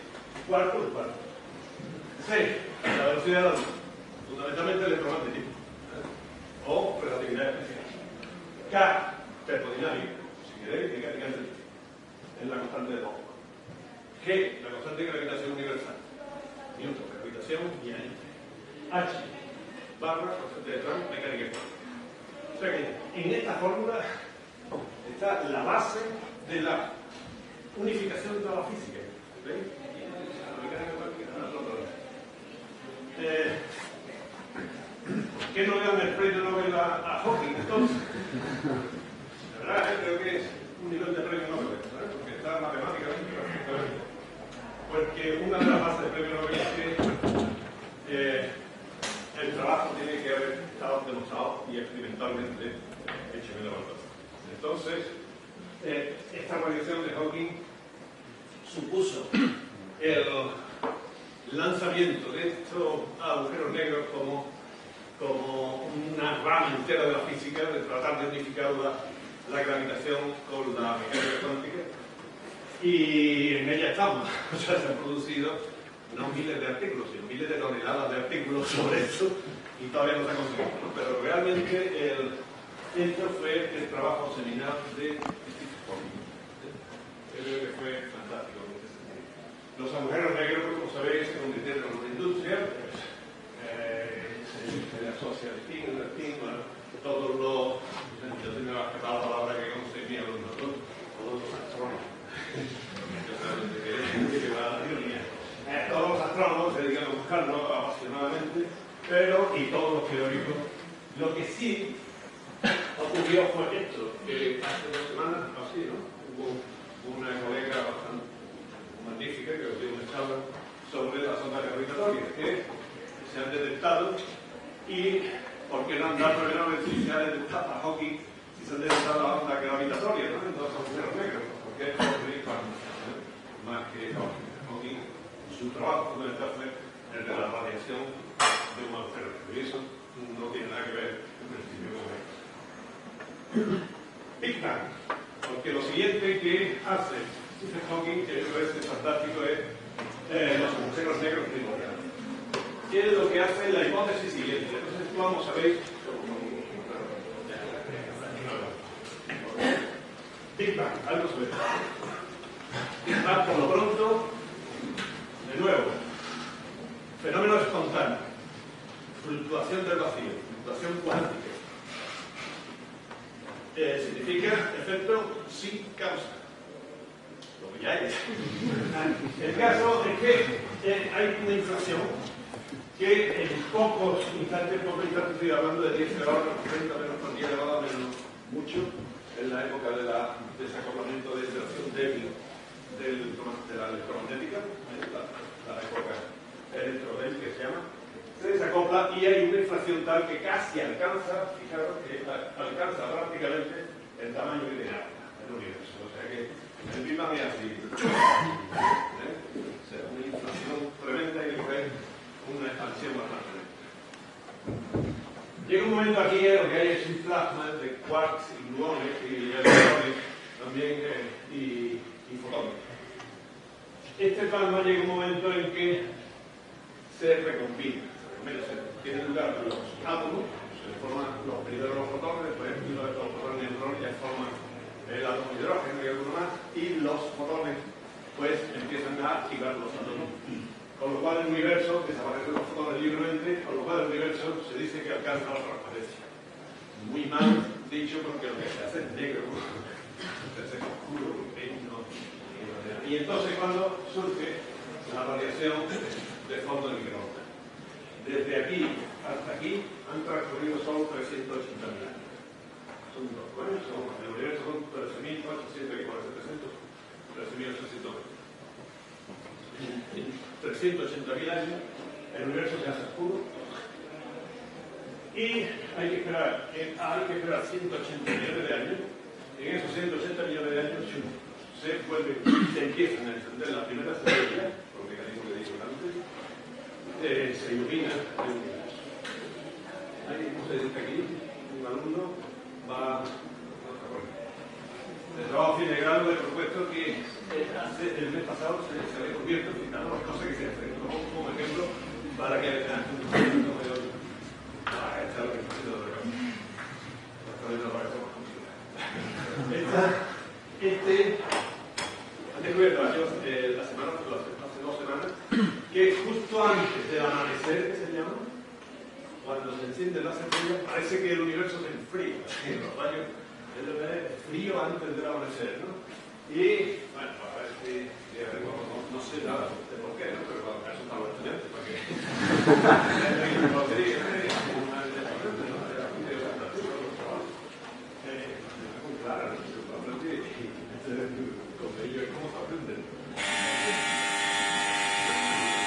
Cuarto de cuarto. C, la velocidad de la luz, fundamentalmente electromagnetismo, o relatividad especial. K, termodinámica, si queréis, mecánica es la constante de Bohr. G, la constante de gravitación universal. Newton, gravitación y Einstein. H, barra, constante de Planck, mecánica cuántica. O sea que en esta fórmula está la base de la unificación de toda la física. ¿Veis? La mecánica cuántica, ¿por qué no le dan el premio Nobel a Hawking entonces? La verdad, creo que es un nivel de premio Nobel, ¿sabes? Porque está matemáticamente perfectamente. Porque una de las bases del premio Nobel es que el trabajo tiene que haber estado demostrado y experimentalmente hecho en el laboratorio. Entonces, esta radiación de Hawking supuso el lanzamiento de estos agujeros negros como una rama entera de la física, de tratar de unificar la gravitación con la mecánica cuántica, y en ella estamos. O sea, se han producido no miles de artículos, sino miles de toneladas de artículos sobre eso, y todavía no se ha conseguido, ¿no? Pero realmente esto fue el trabajo seminal de Stephen Hawking. Creo que fue fantástico en este sentido. Los agujeros negros, como sabéis, se convirtieron en una industria, pues, se le asocia al PIN, todos los, yo tengo que respetar la palabra que conseguí a los nosotros, todos los astrónomos. Yo sabes de qué va la ironía. Todos los astrónomos se dedican a buscarlo apasionadamente, pero, y todos los teóricos. Lo que sí ocurrió fue esto, que hace 2 semanas, así, ¿no? Hubo una colega bastante magnífica que os dio una charla sobre las ondas gravitatorias que se han detectado y por qué no han dado el nombre si se ha detectado a Hawking, si se han detectado las ondas gravitatorias, ¿no? En 2 agujeros negros, porque es más que Hawking, su trabajo fundamental fue el de la radiación de un agujero negro, y eso no tiene nada que ver en principio con esto. Big Bang, porque lo siguiente que hace Stephen Hawking, que me parece fantástico, es los agujeros negros primordiales. ¿Qué es lo que hace la hipótesis siguiente? Entonces vamos a ver Big Bang, algo sobre esto. Big Bang, por lo pronto, de nuevo, fenómeno espontáneo, fluctuación del vacío, fluctuación cuántica. Significa efecto sin causa, lo que ya es. El caso es que hay una inflación que en pocos instantes, estoy hablando de 10 grados, 30 menos por 10 grados menos mucho, en la época del desacoplamiento de interacción débil de la electromagnética, la época electrodébil que se llama, se desacopla y hay una inflación tal que casi alcanza, fijaros que alcanza prácticamente el tamaño ideal del universo. O sea que el Big Bang es así. O sea, una inflación tremenda y después una expansión bastante lenta. Llega un momento aquí en lo que hay es un plasma de quarks y gluones y electrones también y fotones. Este plasma llega un momento en que se recombina. Tiene lugar los átomos, se forman los primeros los fotones, después los fotones y neutrones ya forman el átomo de hidrógeno y alguno más, y los fotones pues empiezan a activar los átomos. Con lo cual el universo, desaparecen los fotones libremente, con lo cual el universo se dice que alcanza la transparencia. Muy mal dicho porque lo que se hace es negro, se hace oscuro, pequeño. Y entonces cuando surge la radiación de fondo de microondas. Desde aquí hasta aquí han transcurrido solo 380.000 años. Son dos, ¿bueno? El universo son 13.800, 13.800. En 380.000 años el universo se hace oscuro Y hay que esperar 180 millones de años. En esos 180 millones de años se empiezan a encender las primeras estrellas, por el mecanismo que dije antes, se ilumina el universo. Ahí, como se dice aquí, un alumno va de trabajo fin de grado he propuesto que el mes pasado se había cubierto citando las cosas que se hacen como ejemplo para que vean han descubierto hace 2 semanas que justo antes del amanecer, que se llama, cuando se encienden las estrellas, parece que el universo se enfría. Los rayos es frío antes del amanecer, ¿no? Y, bueno, a ver si no sé nada de por qué, ¿no? Pero para eso están los estudiantes, para que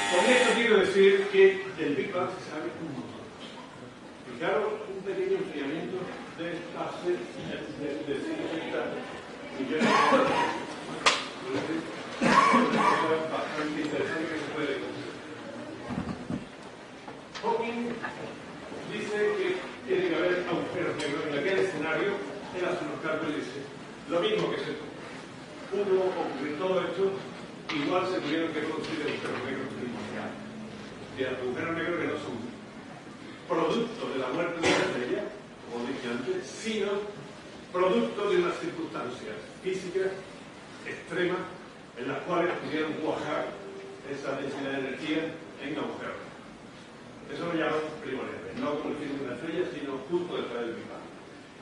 con esto quiero decir que del Big Bang se sabe un montón. Fijaros, un pequeño enfriamiento de hace de 160 millones de años. Es bastante interesante que se puede conseguir. Hawking dice que tiene que haber agujeros negros. En aquel escenario, él hace unos cálculos y dice lo mismo que se pudo ocurrir todo esto, igual se tuvieron que producir agujeros negros primordiales. Y agujeros negros que no son producto de la muerte de una estrella, como dije antes, sino producto de unas circunstancias físicas extremas en las cuales pudieron cuajar esa densidad de energía en agujeros. Eso lo llaman primordiales, no como el fin de una estrella, sino justo detrás del Big Bang.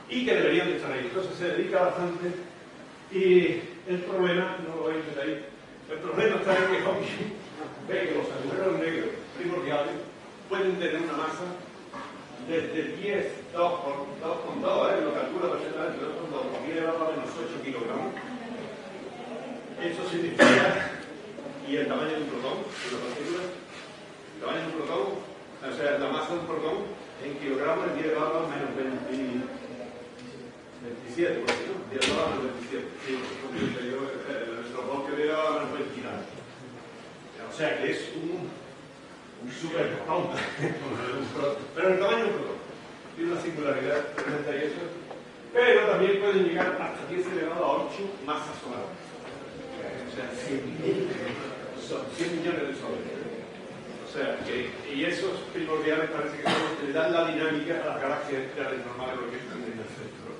Y que deberían de estar ahí. Entonces se dedica bastante y el problema, no lo voy a meter ahí, el problema está en que Hawking ve que los agujeros negros primordiales pueden tener una masa desde 2 con 2, lo calcula perfectamente, 2 con 2, por 10 elevado a menos 8 kilogramos. Eso significa, y el tamaño de un protón, de la partícula, el tamaño de un protón, o sea, la masa de un protón en kilogramos es 10 elevado a menos 27, por así, ¿no? 10 elevado a menos 27. Sí, nuestro propio 10 elevado a menos 29. O sea que es un super protón. Pero el tamaño de un protón tiene una singularidad tremenda y eso. Pero también pueden llegar hasta 10 elevado a 8 masas solares. O sea, 100 millones de solares. O sea, y esos primordiales parece que son los que le dan la dinámica a las galaxias normales porque están en el centro.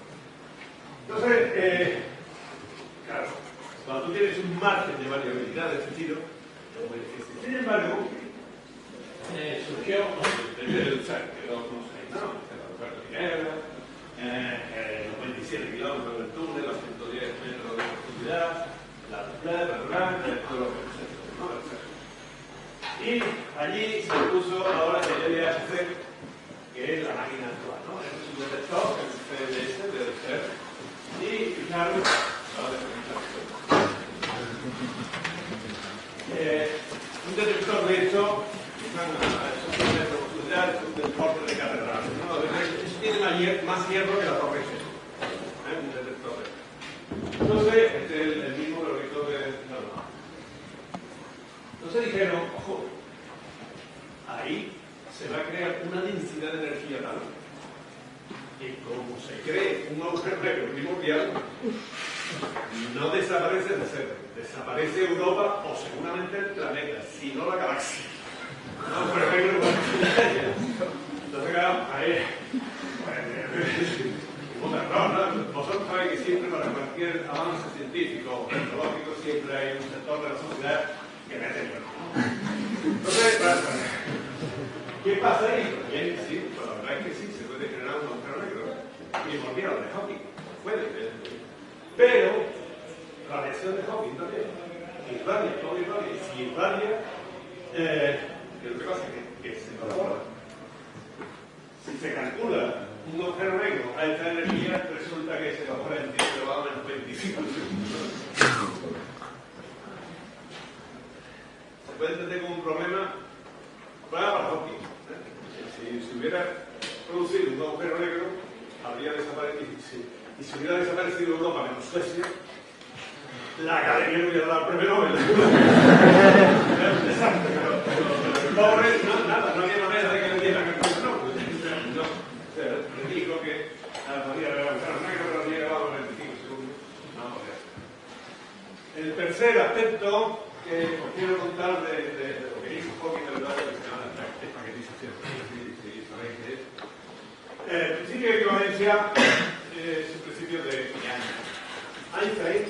Entonces, claro, cuando tú tienes un margen de variabilidad de este estilo, es muy difícil. Sin embargo, surgió el CERN, que no conocéis, ¿no? Los 27 kilómetros del túnel, los 110 metros de profundidad, la todo lo que se ¿no? Y allí se puso ahora el LHC, que es la máquina actual, ¿no? Este es un detector, el CDS del CERN, y fijaros, un detector de hecho, es un deporte de catedral, ¿no? Eso tiene más hierro que la torre Eiffel, un detector de entonces, este es el mismo detector de normal. Entonces dijeron, ojo, ahí se va a crear una densidad de energía tal que como se cree un agujero negro primordial, no desaparece el centro, desaparece Europa o seguramente el planeta, sino la galaxia. No, por ejemplo, entonces, claro, ahí. Vosotros sabéis que siempre para cualquier avance científico o tecnológico siempre hay un sector de la sociedad que mete el cuerpo. Entonces, ¿qué pasa ahí? Bien, sí, pues la verdad es que sí, se puede generar un agujero negro primordial de Hawking, puede, pero la reacción de Hawking también irradia, todo irradia, y si irradia, lo que pasa es que se evapora. Si se calcula un agujero negro a esta energía, resulta que se evapora en 10 elevado a menos 25 segundos. Se puede entender como un problema para Hawking. Si se hubiera producido hubiera sido Europa menos Suecia, la Academia le hubiera dado el premio Nobel. Exacto, pero pobre, no había manera de que le dieran el premio Nobel. Le dijo que podía levantar un negro, pero había grabado 25 segundos. No podía ser. El tercer aspecto que os quiero contar de lo que hizo Hawking, de verdad, que se llama la paquetización. Si sabéis qué es. El principio de equivalencia es el principio de Einstein.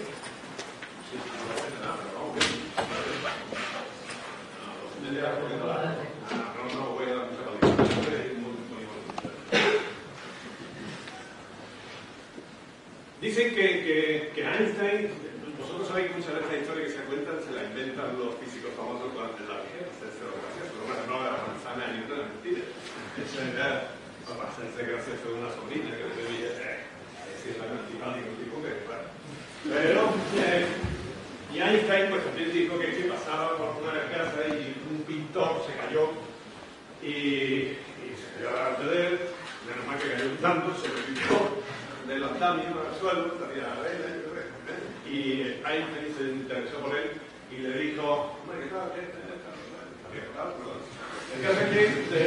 No voy a dar mucha palabra. Dicen que Einstein, vosotros sabéis que muchas veces la historia que se cuentan se la inventan los físicos famosos durante la vigencia, pero bueno, no la manzana ni una mentira. Eso era para hacerse gracioso de una sobrina que le debía decir la antipático tipo que bueno. Pero y Einstein pues también dijo que pasaba por una casa y un pintor se cayó y se cayó delante de él, menos mal que cayó un tanto sobre el pintor del andamio al suelo, estaría y Einstein se interesó por él y le dijo, hombre, ¿qué tal? El caso es que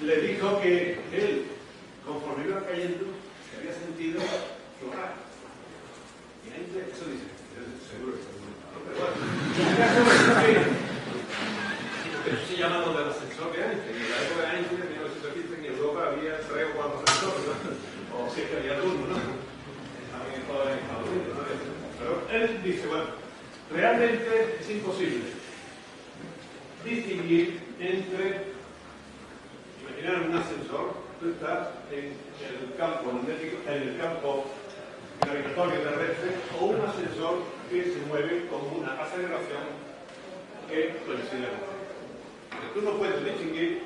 le dijo que él, conforme iba cayendo, se había sentido flotar. Y Einstein, eso dice, seguro que está muy pero bueno. El caso es que eso se llama lo del ascensor de Einstein. En la época de Einstein, en 1915, en Europa había 3 o 4 ascensores, ¿no? O si es que había turno, ¿no? También en todos los Estados Unidos, ¿no? Pero él dice, bueno, realmente es imposible distinguir entre, imaginar un ascensor, tú estás en el campo magnético, en el campo gravitatorio terrestre, o un ascensor que se mueve con una aceleración que coincide con él. Tú no puedes distinguir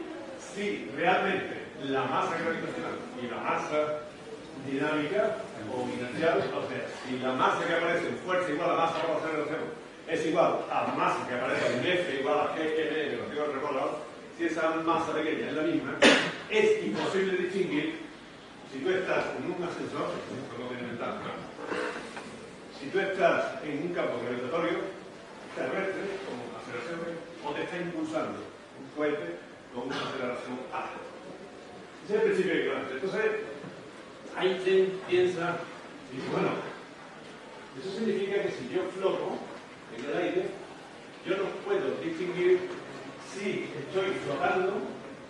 si realmente la masa gravitacional y la masa dinámica o inercial, o sea, si la masa que aparece en fuerza igual a masa por aceleración es igual a masa que aparece en F igual a G, que lo tengo recordado, si esa masa pequeña es la misma, es imposible distinguir si tú estás en un ascensor, si tú estás en un campo gravitatorio terrestre, con aceleración, o te está impulsando un cohete con una aceleración alta. Ese es el principio de equivalencia. Entonces, Einstein piensa, y dice, bueno, eso significa que si yo floto en el aire, yo no puedo distinguir si estoy flotando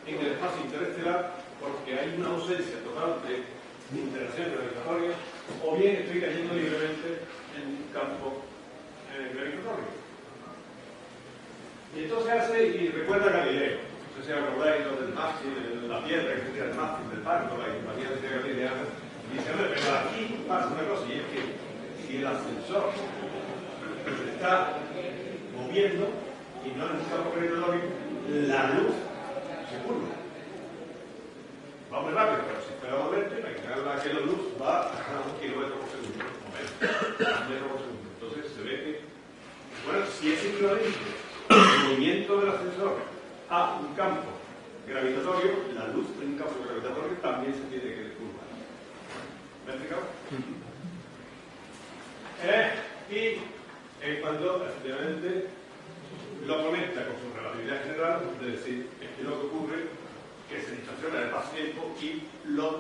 en el espacio interestelar porque hay una ausencia total de interacción gravitatoria, o bien estoy cayendo libremente en un campo gravitatorio. Y entonces hace, y recuerda a Galileo, no sé si acordáis lo del mástil, la piedra que sería el mástil del barco, la compañía de Galileana, y dice, pero aquí pasa una cosa, y es que si el ascensor se está moviendo y no en un campo gravitatorio, la luz se curva. Va muy rápido, pero si fuera a moverte, que la luz va a 1 kilómetro por segundo, o menos, 1 metro por segundo. Entonces se ve que, bueno, si es equivalente el movimiento del ascensor a un campo gravitatorio, la luz en un campo gravitatorio también se tiene que curvar. ¿Me he explicado? Y cuando efectivamente lo conecta con su relatividad general, es decir, es que lo que ocurre que se distorsiona el espacio-tiempo y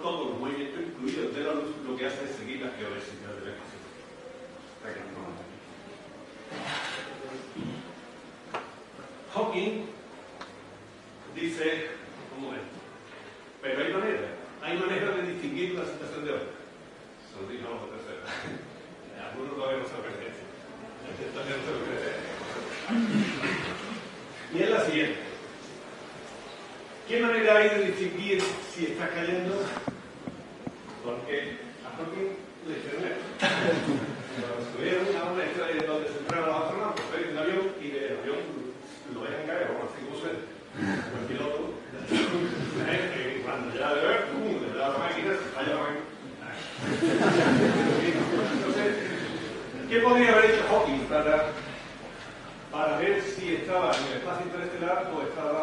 todos los movimientos incluidos de la luz lo que hace es seguir la geodesia del espacio-tiempo. Hawking dice, ¿cómo es? Pero hay manera de distinguir la situación de onda. Se lo dijo la tercera. Algunos todavía no se lo creen. Y es la siguiente. ¿Qué manera hay de distinguir si estás cayendo? Porque a Hawking le hicieron esto. Subieron a una estrella donde se entrenan los astronautas, en el avión y el avión lo dejan caer, como así como suena. El piloto, cuando ya le da la máquina, se falla la máquina. Entonces, ¿qué podría haber hecho Hawking para ver si estaba en el espacio interestelar o estaba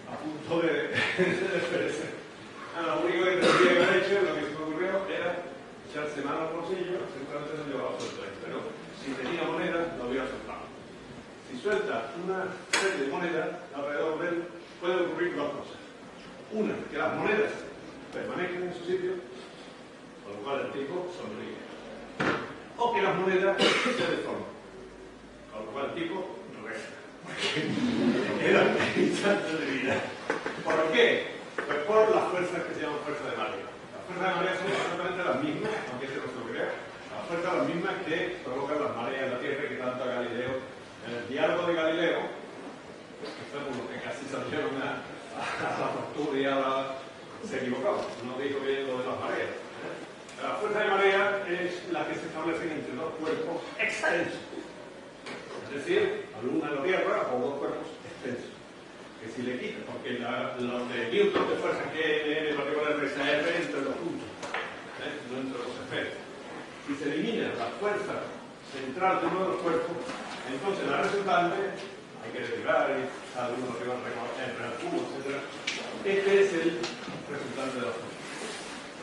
a punto de desperecer? Lo único que tendría que haber hecho, lo que se me ocurrió, era echarse mano al bolsillo, seguramente no llevaba suelto ahí, pero si tenía monedas, lo hubiera soltado. Si suelta una serie de monedas alrededor de él, puede ocurrir dos cosas. Una, que las monedas permanezcan en su sitio, con lo cual el tipo sonríe. O que las monedas se deformen, con lo cual el tipo reza. Queda un instante de vida. ¿Por qué? Pues por las fuerzas que se llaman fuerzas de marea. Las fuerzas de marea son exactamente las mismas, aunque se no se lo crea, las fuerzas las mismas que provocan las mareas en la Tierra, que tanto a Galileo, en el diálogo de Galileo, que fue por lo que casi salieron a la tortura y se equivocó, no dijo bien lo de las mareas. La fuerza de marea es la que se establece entre dos cuerpos extensos, es decir, la Luna y la Tierra, o dos cuerpos extensos. Que si le quita, porque los de Newton de fuerza que N lo igual a RSR entre los puntos, no entre los efectos. Si se elimina la fuerza central de uno de los cuerpos, entonces la resultante hay que derivar y sale uno que va a recoger el cubo, etc. Este es el resultante de la fuerza.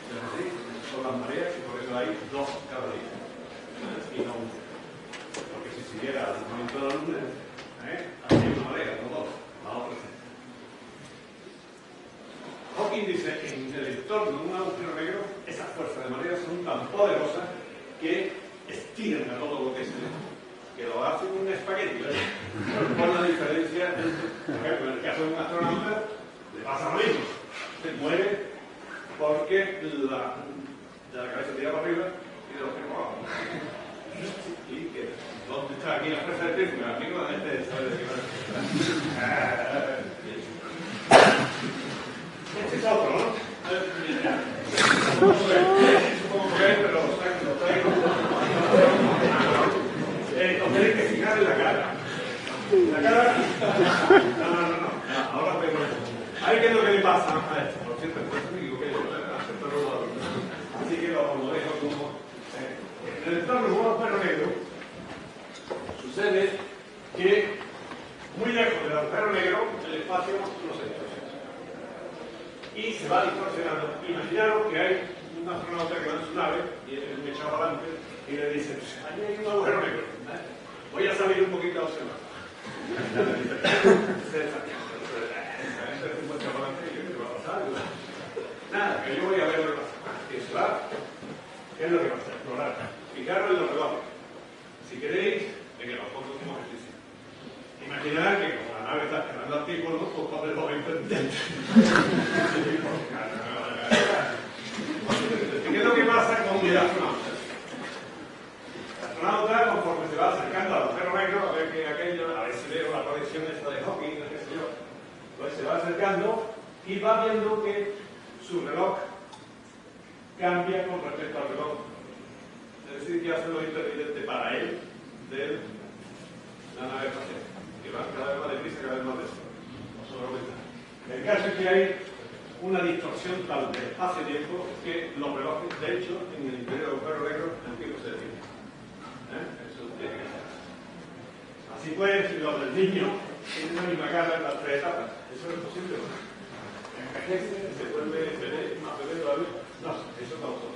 Es decir, son las mareas y por eso hay dos cada día, y no uno. Porque si siguiera el movimiento de la Luna, habría una marea, no dos. Hawking dice que en el entorno de un agujero negro esas fuerzas de marea son tan poderosas que estiran a todo lo que se ve, que lo hacen un espagueti. Por la diferencia entre, por ejemplo, en el caso de un astronauta le pasa lo mismo, se muere porque la cabeza tira para arriba y de los pies para abajo. Y que ¿dónde está aquí la fuerza de centrífuga? Amigo, la gente sabe de qué va. Este es otro, ¿no? Supongo que hay, pero lo traigo. Os tenéis que fijar en la cara. La cara. No. Ahora vemos eso. A ver qué es lo que le pasa a esto. Por cierto, me equivoqué yo, así que lo dejo como. En el entorno de un agujero negro sucede que muy lejos del agujero negro el espacio no se distorsiona y se va distorsionando. Imaginaros que hay un astronauta que va en su nave y él me echa para adelante y le dice: allí hay un agujero negro, voy a salir un poquito a observar. Nada, que yo voy a ver lo que pasa. Que se va, ¿qué es lo que pasa? Explorar. Fijaros en los relojes. Si queréis, venga, los pongo como ejercicio. Imaginad que como la nave está esperando al tipo, ¿no? Pues para el momento entero. ¿Qué es lo que pasa con el astronauta? El astronauta, conforme se va acercando al agujero negro, a ver que aquello, a ver si veo la proyección esta de Hawking, qué sé yo, pues se va acercando y va viendo que su reloj cambia con respecto al reloj. Es decir, que hace lo intermitente para él de la nave espacial. Que va cada vez más deprisa, cada vez más lento. El caso es que hay una distorsión tal de espacio-tiempo que los relojes, de hecho, en el interior del agujero negro, el tiempo se detiene. Eso tiene que ser. Así pues, los del niño tienen la misma cara en las tres etapas. Eso no es posible, ¿no? Envejece, se vuelve bebé, más bebé todavía. No, eso está todo.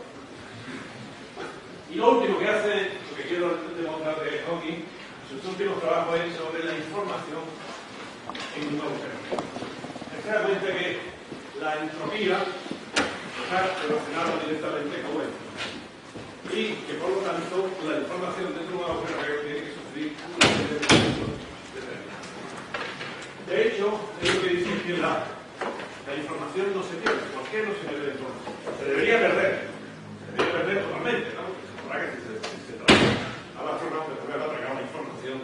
Y lo último que hace, lo que quiero demostrar de Hawking, sus últimos trabajos es sobre la información en un agujero. Es claramente que la entropía está relacionada directamente con esto. Y que por lo tanto la información dentro de un agujero negro tiene que sufrir una serie de procesos determinados. De hecho, es lo que dice que la información no se pierde. ¿Por qué no se pierde la información? Se debería perder. Se debería perder totalmente, ¿no? Que se trabaja a la forma de poder atracar la información,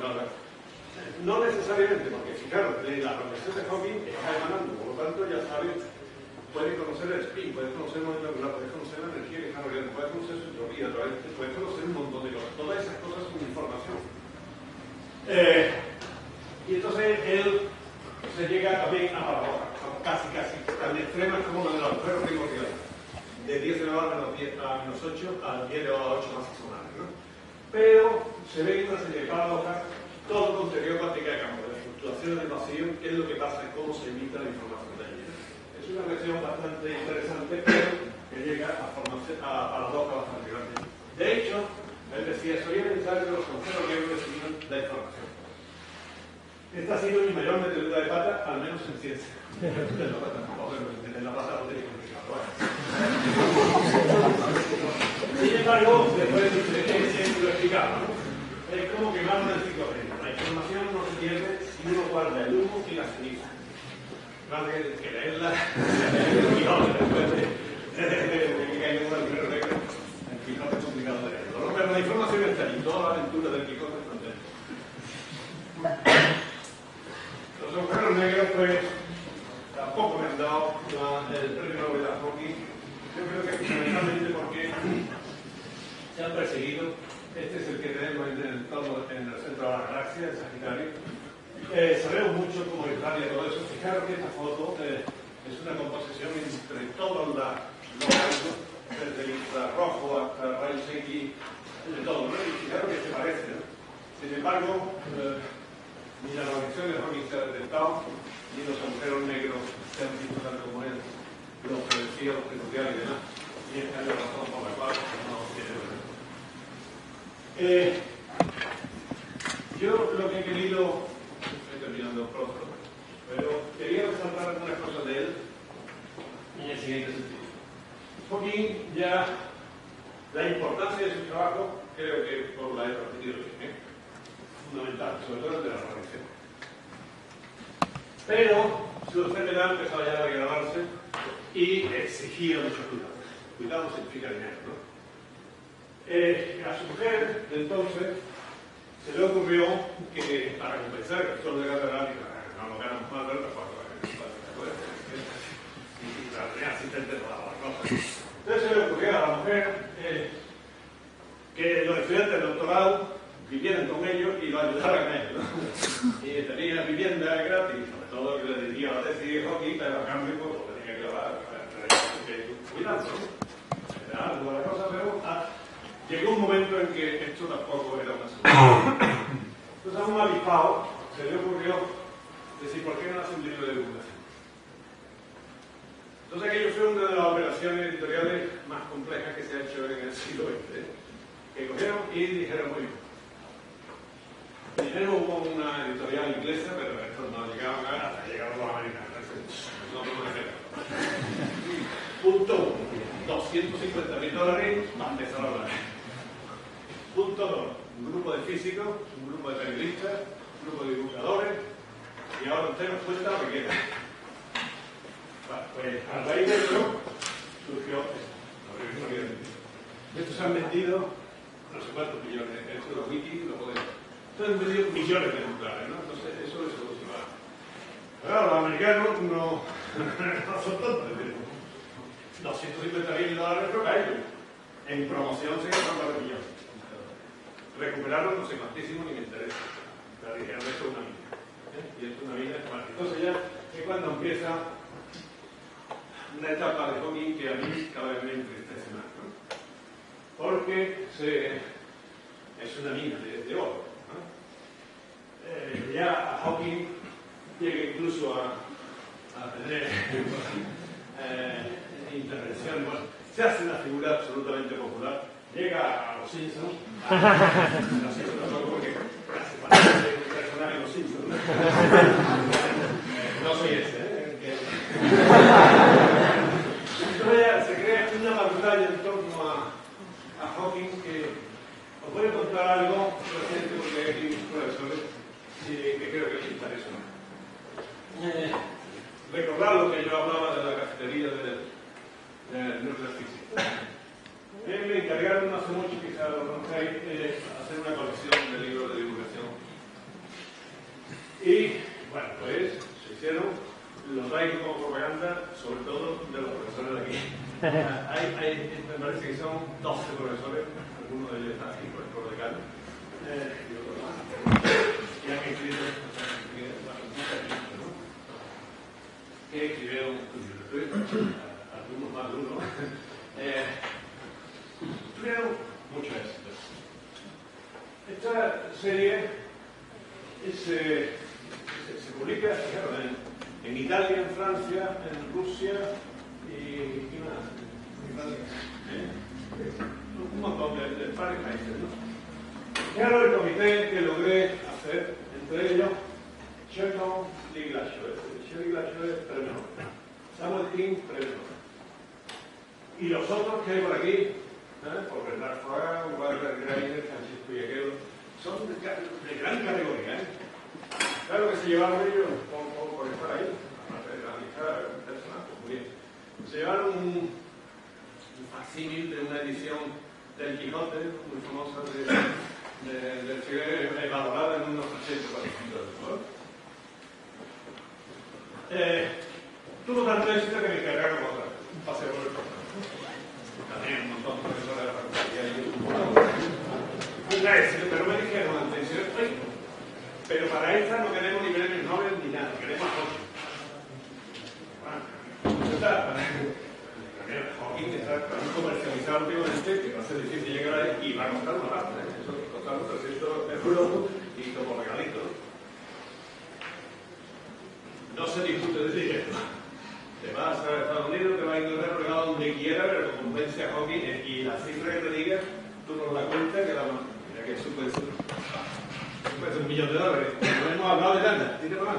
no necesariamente, porque fijaros, la progresión de Hawking está emanando, por lo tanto ya sabes, puedes conocer el spin, puedes conocer el momento angular, puedes conocer la energía que está rodeando, puedes conocer su entropía, puedes conocer un montón de cosas. Todas esas cosas son información. Y entonces él se llega también a paradojas, casi tan extremas como la del agujero primordial. De 10 elevado a menos 8 a 10 elevado a 8 más exonales, ¿no? Pero se ve una serie de paradojas, todo con teoría cuántica de campo, de fluctuaciones del vacío, qué es lo que pasa y cómo se emite la información de ella. Es una lección bastante interesante, pero que llega a las dos capas grandes. De hecho, él decía, solía pensar que los consejeros negros recibían la información. Esta ha sido mi mayor metedura de pata, al menos en ciencia. En la pata no tenía complicado. Sin embargo, después lo explicaba, ¿no? Es como quemar una enciclopedia. La información no se pierde si uno guarda el humo y la ceniza. Más que leerla, después de que caiga un agujero negro, el Quijote es complicado de leerlo, ¿no? Pero la información está ahí, toda la aventura del Quijote está dentro. Los agujeros negros, pues, tampoco me han dado el premio Nobel a Hawking. Yo creo que fundamentalmente porque se han perseguido. Este es el que tenemos en el centro de la galaxia, el Sagitario. Sabemos mucho cómo irradia todo eso. Fijaros que esta foto es una composición entre todos los rayos, desde el infrarrojo hasta rayos X, de todo, ¿no? Y fijaros que se parece, ¿no? Sin embargo, ni la radiación de Hawking se ha detectado, ni los agujeros negros se han visto tal como él los predecía, los estudiaba y demás. Y esta es la razón por la cual no tiene verdad. Yo lo que he querido, estoy terminando pronto, pero quería resaltar algunas cosas de él en el siguiente sentido. Hawking ya, la importancia de su trabajo, creo que por la he repetido bien, fundamental, sobre todo el de la radiación. Pero su enfermedad empezó ya a degradarse y exigía mucho cuidado. Cuidado significa dinero, ¿no? A su mujer, de entonces, se le ocurrió que para compensar el sol de catedral, no lo ganamos más, ¿verdad? Y la tenía asistente de todas las cosas. Entonces se le ocurrió a la mujer que los estudiantes de doctorado vivieran con ellos y lo ayudaran a ellos, ¿no? Y tenía vivienda gratis, sobre todo que le diría a decir Hawking, pero a cambio pues, lo tenía que llevar cuidado, ¿no? Era algo de la cosa, pero llegó un momento en que esto tampoco era una solución. Entonces a un avispado se le ocurrió decir, ¿por qué no hace un libro de divulgación? Entonces aquello fue una de las operaciones editoriales más complejas que se ha hecho en el siglo XX, que cogieron y dijeron, muy bien. Primero hubo una editorial inglesa, pero estos no llegaban hasta llegaron los americanos. No podemos hacer. Punto 1, $250,000 para empezar a hablar. Punto 2, un grupo de físicos, un grupo de periodistas, un grupo de divulgadores, y ahora usted nos cuenta lo que quiera. Bueno, pues a raíz de eso surgió esto. Estos se han vendido no sé cuántos millones, esto los wiki lo podemos. Estos han vendido millones de ejemplares, ¿no? Entonces eso es solucionado. Claro, los americanos no son tontos. $250,000 creo que a ellos. En promoción se gastan $4 millones. Recuperarlo no sé cuantísimo ni me interesa. La dijeron, esto es una mina. Y esto es una mina. Bueno, entonces ya es cuando empieza una etapa de Hawking que a mí cada vez me entristece más, ¿no? Porque es una mina de oro, ¿no? Ya Hawking llega incluso a tener intervención, bueno, se hace una figura absolutamente popular, llega a los Simpsons, los Simpsons no son porque casi parece un personaje de los Simpsons, no soy ese, entonces se crea una pantalla en torno a Hawking que os voy a contar algo reciente porque hay aquí profesores que creo que les interesa. Recordad lo que yo hablaba de la cafetería del Nuclear Physics. Me encargaron hace mucho, quizás lo conocéis, hacer una colección de libros de divulgación. Y, bueno, pues se hicieron, los traigo como propaganda, sobre todo de los profesores de aquí. Me parece que son 12 profesores, algunos de ellos están aquí por el decano, y otros más. Y han escrito que escribieron algunos más de uno, tuvieron mucho éxito. Esta serie se publica en Italia, en Francia, en Rusia y más. Un montón de varios países, ¿no? Claro, el comité que logré hacer, entre ellos, Chernow y Glashow. Chernow y Glashow es premio Nobel. Samuel King, premio Nobel. Y los otros que hay por aquí, por Bernard Fraga, Walter Greiner, Francisco Iaquero, son de gran categoría. Claro que se llevaron ellos por estar ahí, aparte de analizar personal, pues muy bien. Se llevaron un facsímil de una edición del Quijote, muy famosa, del siglo, valorada en unos 80 patrocitos de color. Tuvo tanto éxito que me encargaron un paseo por el campo. También un montón de profesores de la facultad y ahí un éxito, pero me dijeron atención, pero para esta no queremos ni premios Nobel ni nada, queremos Hawking. Hawking está tan comercializado últimamente que va a ser difícil llegar a él y va a costar una pasta. Eso va a costar unos 300 euros y como regalito. No se discute de dinero. Te vas a Estados Unidos, te vas a Inglaterra, te vas a donde quiera, pero convence a Hawking y la cifra que te diga, tú nos la cuentas que la más. Mira que eso puede ser $1 millón. No hemos hablado de nada. ¿Tiene más?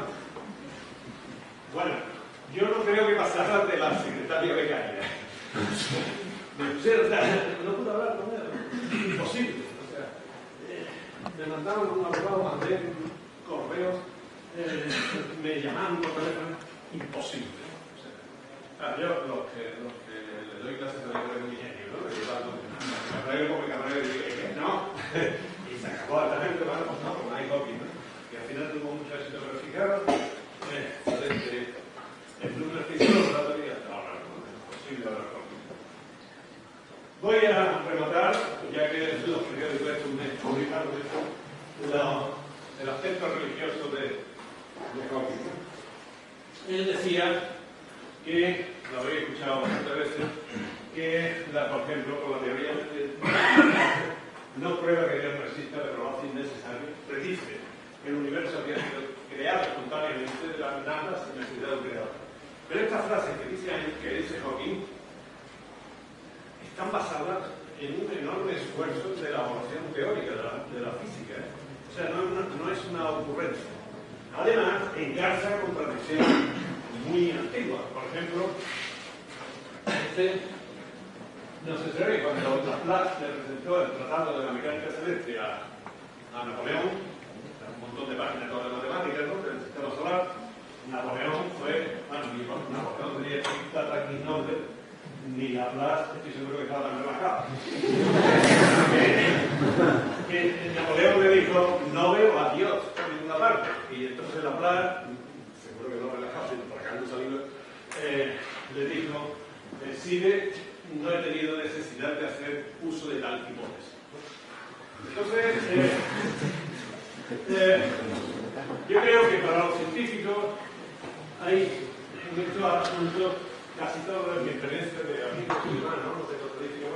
Bueno, yo no creo que pasara de la secretaria becaria. Me pusieron, no pude hablar con él. Imposible. O sea, me mandaron un abogado, mandé correos, me llamaban por teléfono. Imposible. O sea, yo los que le doy clases de la de mi genio, ¿no? Me traigo como camarero y digo que no. Y se acabó la gente, bueno, pues no, como hay Hawking, ¿no? Y al final tuvo mucho éxito, pero fijaros, el número de los datos y hasta ahora, ¿no? Es posible hablar con él. Voy a rematar, ya que los periódicos estos me publicaron esto, el aspecto religioso de Hawking. Él decía que, lo habéis escuchado bastantes veces, que, por ejemplo, con la teoría no prueba que Dios no exista, pero lo hace innecesario, predice que el universo había sido creado espontáneamente de la nada sin necesidad de un creador. Pero estas frases que dice Hawking están basadas en un enorme esfuerzo de elaboración teórica de la física. O sea, no es una ocurrencia. Además, engarza contradicciones muy antiguas. Por ejemplo, no sé si sabéis, cuando Laplace le presentó el Tratado de la Mecánica Celeste a Napoleón, un montón de páginas de matemáticas, ¿no? Del sistema solar, Napoleón fue, Napoleón tenía X Nobel, ni Laplace, estoy seguro que estaba tan relajado. que Napoleón le dijo, no veo a Dios por ninguna parte. Y entonces Laplace, seguro que no relajado, sino para acá no salido, le dijo, Sire, no he tenido necesidad de hacer uso de tal hipótesis. Entonces, yo creo que para los científicos hay en estos asuntos casi toda mi experiencia de amigos y humanos, no de políticos,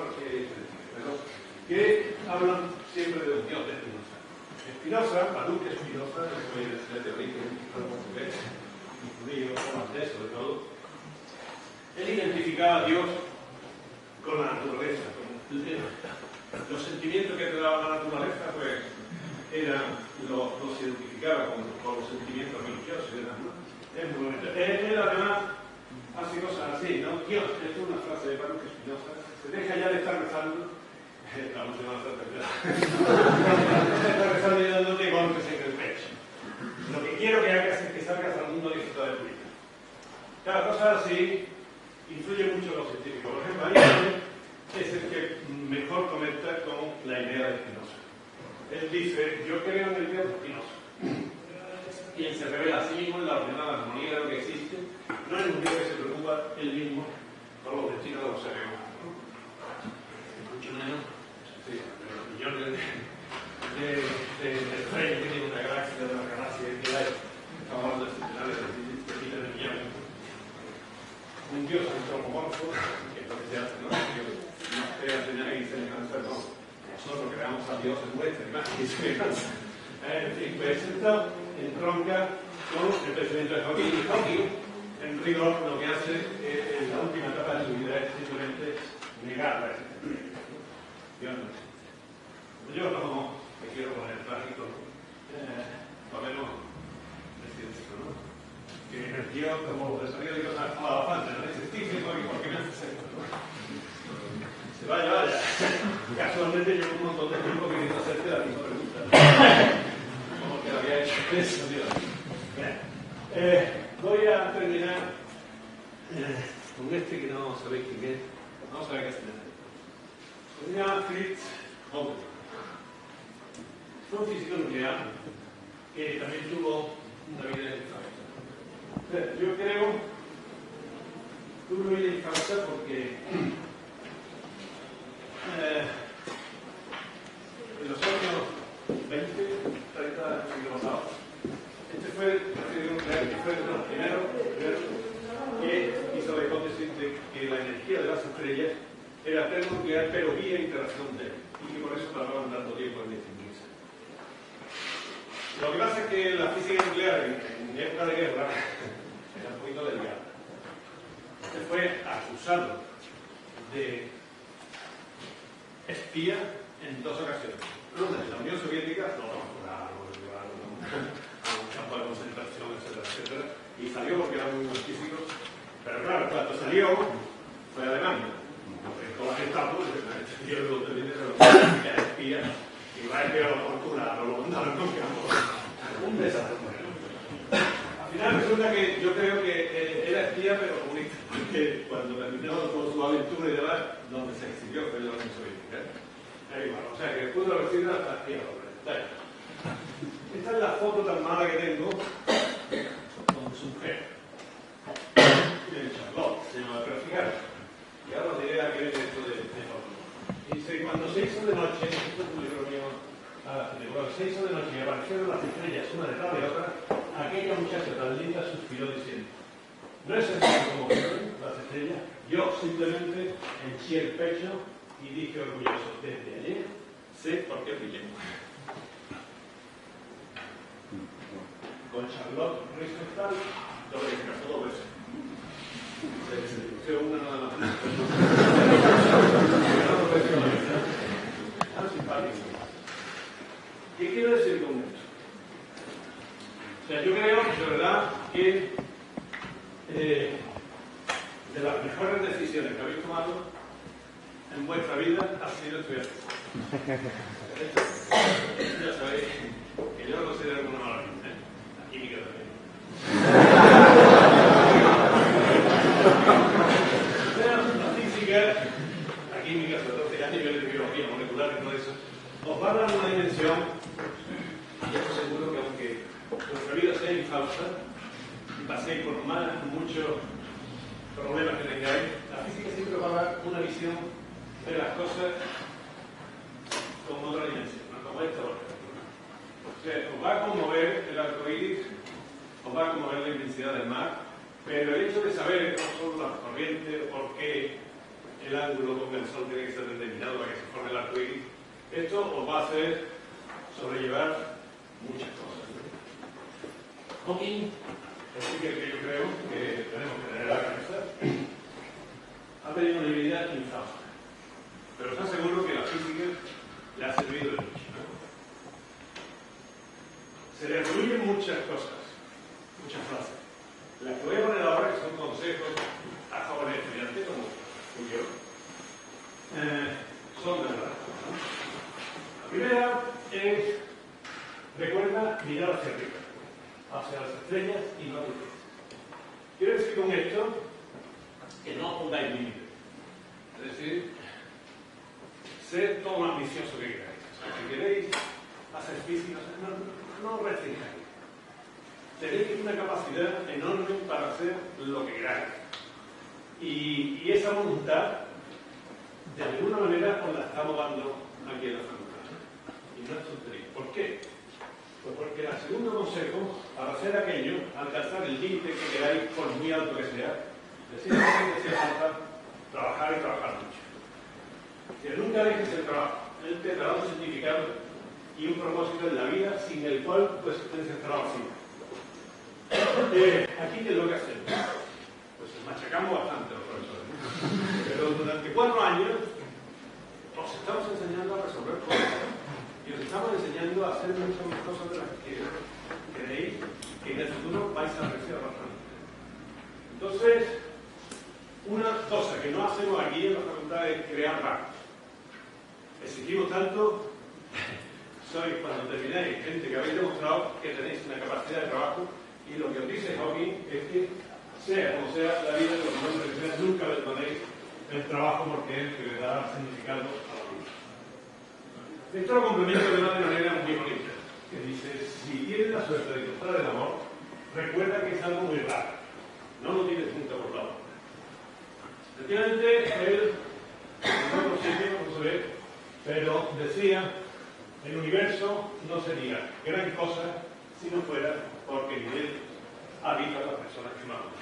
que hablan siempre de un Dios de Spinoza. Baruch Spinoza, que fue de origen portugués, judío, holandés sobre todo, él identificaba a Dios con la naturaleza, con los sentimientos que te daba la naturaleza, pues los identificaba con los sentimientos religiosos y demás, ¿no? Es muy bonito. Él además hace cosas así, ¿no? Dios, esto es una frase de Baruch Spinoza, se deja ya de estar rezando, la música más alta, está rezando y dándote golpes en el pecho. Lo que quiero que hagas es que salgas al mundo a disfrutar de tu vida. Cada cosa así influye mucho en los científicos. Por ejemplo, Einstein es el que mejor conecta con la idea de Spinoza. Él dice, yo creo en el Dios de Spinoza. Y él se revela a sí mismo en la ordenada armonía de lo que existe, no es un Dios que se preocupa él mismo por los destinos de los seres humanos. Mucho menos, sí, pero los millones de estrellas que tiene una galaxia de la galaxia que hay, estamos hablando de centenares de miles de millones. Un Dios antropomorfo, que es lo que se hace, ¿no? Nos crea señales y semejanzas, no. Nosotros creamos a Dios en nuestra imagen y semejanza. En fin, pues esto entronca con el pensamiento de Hawking. Y Hawking, en rigor, lo que hace en la última etapa de su vida es simplemente negar la existencia. Yo no me quiero poner trágico, por lo menos decir esto, ¿no? Que yo, como desarrollo de cosas como la falta, no existís, ¿por qué me haces esto? Se vaya. Casualmente llevo un montón de tiempo queriendo hacerte la misma pregunta. Como que había hecho eso, tío. Voy a terminar con este que no sabéis quién es. Vamos a ver qué se llama Fritz Hoffmann. Fue un físico nuclear que también tuvo una vida infausta. Yo creo que tuvo una vida infausta porque en los años 20, 30 del siglo pasado, este fue el físico nuclear que fue uno de los primeros que hizo la hipótesis de que la energía de las estrellas era termonuclear, pero vía interacción de él, y que por eso tardaban tanto tiempo en distinguirse. Lo que pasa es que la física nuclear en época de guerra era un poquito delicada. Este fue acusado de espía en dos ocasiones. Una en la Unión Soviética, lo llevaron a un campo de concentración, etcétera, etcétera, y salió porque era muy buen físico. Pero claro, cuando salió, fue a Alemania. Con la Gestapo, este tío lo terminé de los espías, y va a espiar a la fortuna, no lo mandaron con campo. Un desastre. Al final resulta que yo creo que era espía, pero comunista, porque cuando terminó con su aventura y demás, donde se exilió fue en la Unión Soviética. Igual, o sea que pudo haber sido hasta espía. Esta es la foto tan mala que tengo con su mujer. Charlotte, se llama, pero fijaros. Y ahora os diré a qué viene esto de foto. Dice, cuando se hizo de noche, esto es un libro mío, cuando se hizo de noche y aparecieron las estrellas una detrás de otra, aquella muchacha tan linda suspiró diciendo, no es sencillo como vieron las estrellas, yo simplemente henché el pecho y dije orgulloso, desde ayer sé por qué brillé. Con Charlotte Riefenstahl, lo que se casó 2 veces. Se divorció una nada más. ¿Qué quiero decir con esto? O sea, yo creo, de verdad, que de las mejores decisiones que habéis tomado en vuestra vida ha sido estudiar. Ya sabéis que yo lo considero una maravilla, ¿eh? La química también. La física, la química, sobre todo ya a nivel de biología molecular y todo eso, os va a dar una dimensión, y esto seguro que aunque vuestra vida sea infausta y paséis por muchos problemas que tengáis, la física siempre va a dar una visión de las cosas con otra dimensión, ¿no? Como esta, por ejemplo. O sea, os va a conmover el arco iris, os va a conmover la inmensidad del mar, pero el hecho de saber cómo son las corrientes, por qué el ángulo con el sol tiene que ser determinado para que se forme el arco iris, esto os va a hacer sobrellevar muchas cosas. Hawking, es el que yo creo que tenemos que tener en la cabeza, ha tenido una vida infausta. Pero os aseguro que la física le ha servido de mucho, ¿no? Se le atribuyen muchas cosas, muchas frases. Las que voy a poner ahora, que son consejos a jóvenes estudiantes como yo, son de verdad. La primera es, recuerda mirar hacia arriba, hacia las estrellas y no a tu pies. Quiero decir con esto que no pongáis límites. Es decir, ser todo lo ambicioso que queráis. O sea, si queréis hacer física, no restringáis. Tenéis una capacidad enorme para hacer lo que queráis. Y esa voluntad, de alguna manera, os la estamos dando aquí en la facultad. Y no es tontería. ¿Por qué? Pues porque el segundo consejo, para hacer aquello, alcanzar el límite que queráis, por muy alto que sea, decir que sea falta trabajar y trabajar mucho. Que nunca dejes el trabajo. Él te dará un significado y un propósito en la vida sin el cual pues tienes el trabajo así. Aquí, ¿qué es lo que hacemos? Pues machacamos bastante los profesores, pero durante 4 años os estamos enseñando a resolver cosas y os estamos enseñando a hacer muchas más cosas de las que creéis que en el futuro vais a apreciar bastante. Entonces, una cosa que no hacemos aquí en la facultad es crear rangos. Exigimos tanto, sois cuando termináis gente que habéis demostrado que tenéis una capacidad de trabajo, y lo que os dice Hawking es que sea como sea la vida de los hombres que sea, nunca abandonéis el trabajo porque es el que le da significado a la vida. Esto lo complemento de una manera muy bonita, que dice, si tienes la suerte de encontrar el amor, recuerda que es algo muy raro, no lo tienes nunca por lado. Efectivamente, él, en otro sitio, no se ve, pero decía, el universo no sería gran cosa si no fuera porque en él habitan las personas que amamos.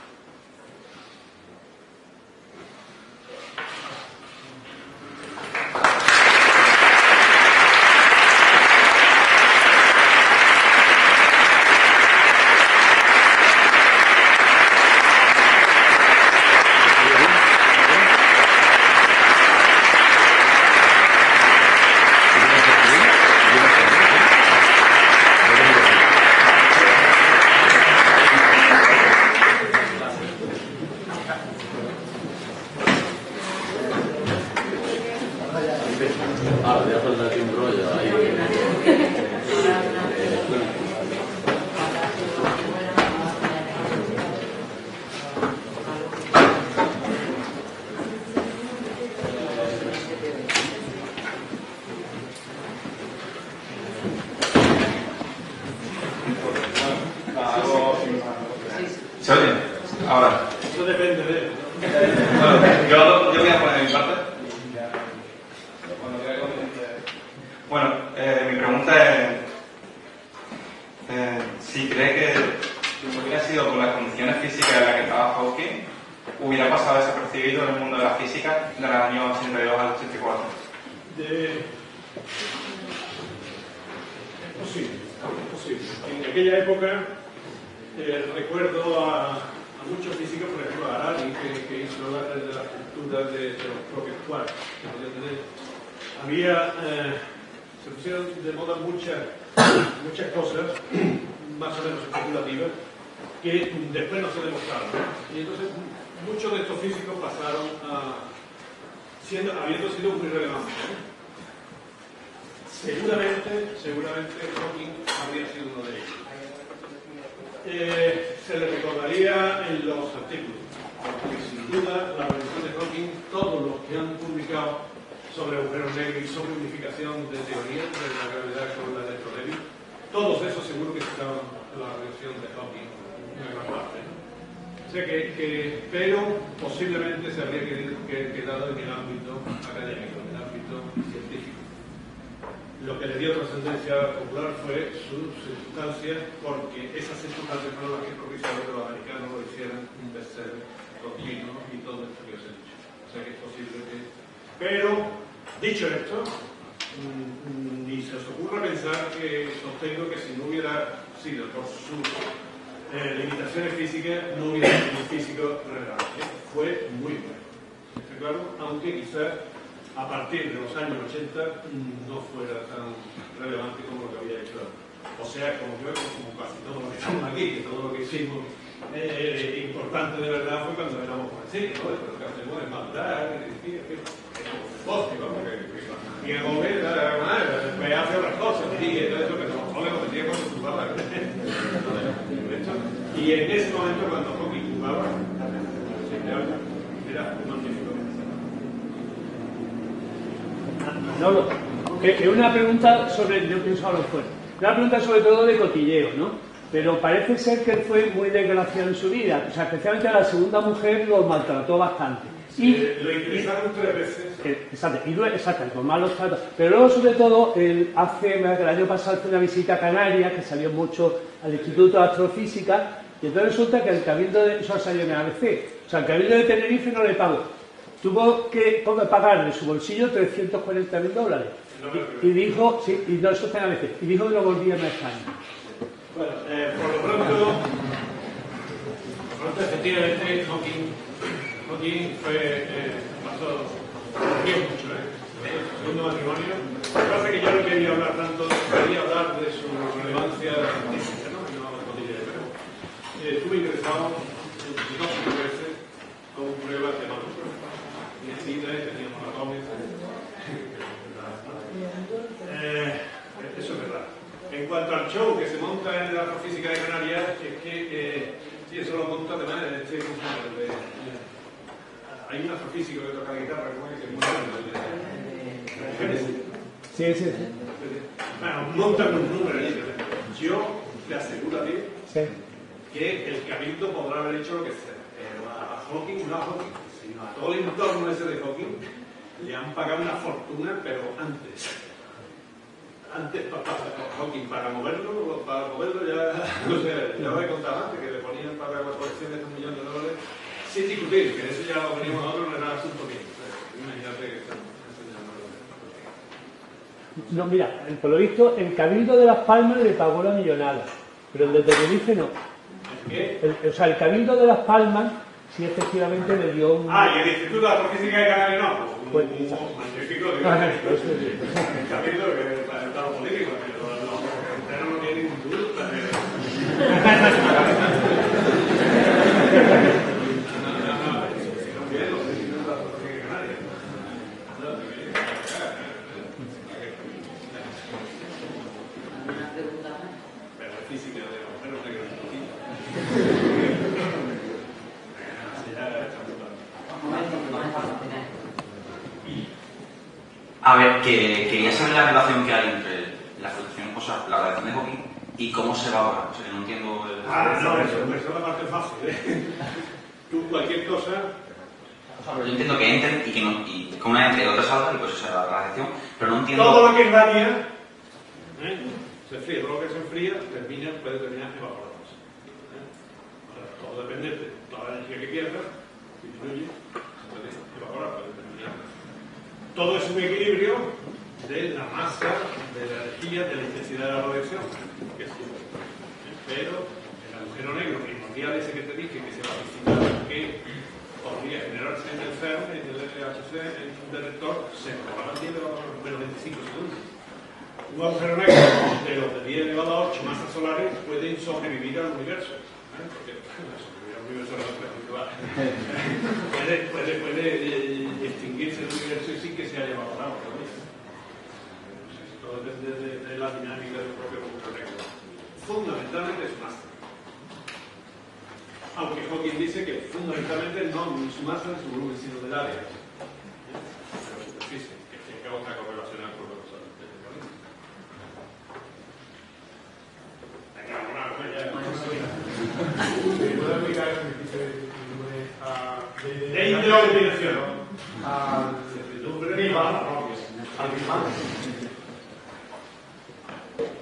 ¿Se oye? Ahora. Eso depende de él. Bueno, yo voy a poner mi parte. Bueno, mi pregunta es si cree que si hubiera sido por las condiciones físicas en las que estaba Hawking, hubiera pasado desapercibido en el mundo de la física de los años 82 al 84. Es posible, es posible. En aquella época recuerdo a muchos físicos, por ejemplo a Harari, que hizo la estructura de los propios quarks que podía tener. Había, se pusieron de moda muchas cosas, más o menos especulativas, que después no se demostraron, ¿no? Y entonces muchos de estos físicos pasaron habiendo sido muy relevantes, ¿no? Seguramente Hawking habría sido uno de ellos. Se le recordaría en los artículos, porque sin duda la revisión de Hawking, todos los que han publicado sobre agujeros negros y sobre unificación de teorías de la gravedad con la electrodébil, todos esos seguro que citaban la revisión de Hawking en gran parte, ¿no? O sea pero posiblemente se habría quedado en el ámbito académico, en el ámbito científico. Lo que le dio trascendencia popular fue sus circunstancias, porque esas circunstancias fueron las que propiciaron que los americanos lo hicieran un bestseller continuo y todo esto que os he dicho. O sea que es posible que... Pero, dicho esto, ni se os ocurra pensar que sostengo que si no hubiera sido por sus limitaciones físicas, no hubiera sido un físico relevante. Fue muy bueno. ¿Está claro? Aunque quizás a partir de los años 80 no fuera tan relevante como lo que había hecho. O sea, como casi todo lo que estamos aquí, que todo lo que hicimos importante de verdad fue cuando éramos jovencitos, ¿no? Pero que hacemos es madurar, y a comer, me hace otras cosas, y todo eso que nos jode lo que tenía cuando jugaba. Y en ese momento, cuando Hawking jugaba, era magnífico. No, es una pregunta sobre, yo pienso a lo fuera, una pregunta sobre todo de cotilleo, ¿no? Pero parece ser que él fue muy desgraciado en su vida, o sea, especialmente a la segunda mujer lo maltrató bastante. Y lo ingresaron 3 veces. Exacto, con malos tratos. Pero luego, sobre todo, el año pasado hizo una visita a Canarias, que salió mucho al Instituto de Astrofísica, y entonces resulta que el Cabildo de... Eso salió en ABC. O sea, el Cabildo de Tenerife no le pagó. Tuvo que pagar de su bolsillo $340.000. Y dijo, sí, y no, eso está en ABC, y dijo que no volvía a España. Bueno, por lo pronto, efectivamente, Hawking Hawking pasó mucho, su segundo matrimonio. Lo que pasa es que yo no quería hablar tanto, quería hablar de su relevancia científica, ¿no? Y no de cotidiana. Estuve interesado dos veces con pruebas de mano. Tenía sida y tenía maratones. Eso es verdad. En cuanto al show que se monta en el Astrofísica de Canarias, es que sí, eso lo monta además hay un astrofísico que toca la guitarra, ¿cómo es? Que es muy bueno, Génesis. Sí. Bueno, montan un número allí. Yo te aseguro a ti que el Cabildo podrá haber hecho lo que sea, pero a Hawking, no a Hawking, sino a todo el entorno ese de Hawking, le han pagado una fortuna, pero antes Hawking, para moverlo ya, no sé, ya lo he contado antes, que le ponían para la colección de $1 millón, sin discutir, que eso ya lo veníamos nosotros, no era asunto mío. Imagínate que estamos enseñando. No, mira, por lo visto, el Cabildo de Las Palmas le pagó la millonada, pero el de Tenerife no. ¿Qué? O sea, el Cabildo de Las Palmas sí efectivamente le dio un... Ah, y el Instituto de Astrofísica de Canarias no. Pues, magnífico, el Cabildo que está en estado político, pero no tiene ningún duda. A ver, que quería saber la relación que hay entre la relación, o sea, la relación de Hawking y cómo se valora. O sea, que no entiendo el... Eso es la parte fácil, Tú cualquier cosa... O sea, pero yo entiendo que entren y que no, y que una entre y otra salga, y pues esa es la radiación, pero no entiendo... Todo lo que irradia, se enfría, todo lo que se enfría puede terminar evaporándose. O sea, todo depende de toda la energía que pierdas, disminuye, se puede evaporar, puede terminar. Todo es un equilibrio de la masa, de la energía, de la intensidad de la radiación, que es cierto. Pero el agujero negro primordial ese que te dije, que se va a visitar, que podría generarse en el CERN, en el LHC, en un detector, se propaga en 10 elevado a menos 25 segundos. Un agujero negro de los de 10 elevado a 8 masas solares pueden sobrevivir al universo. Porque sobrevivir al universo no es puede extinguirse el universo y sin que se haya evaporado. Todo depende de la dinámica del propio agujero negro. Fundamentalmente es masa. Aunque Hawking dice que fundamentalmente no su masa ni su volumen, sino del área. De la superficie, que al fin y al cabo está correlacionada con los ¿Puedo aplicar el principio de hidroeliminación al Big Bang?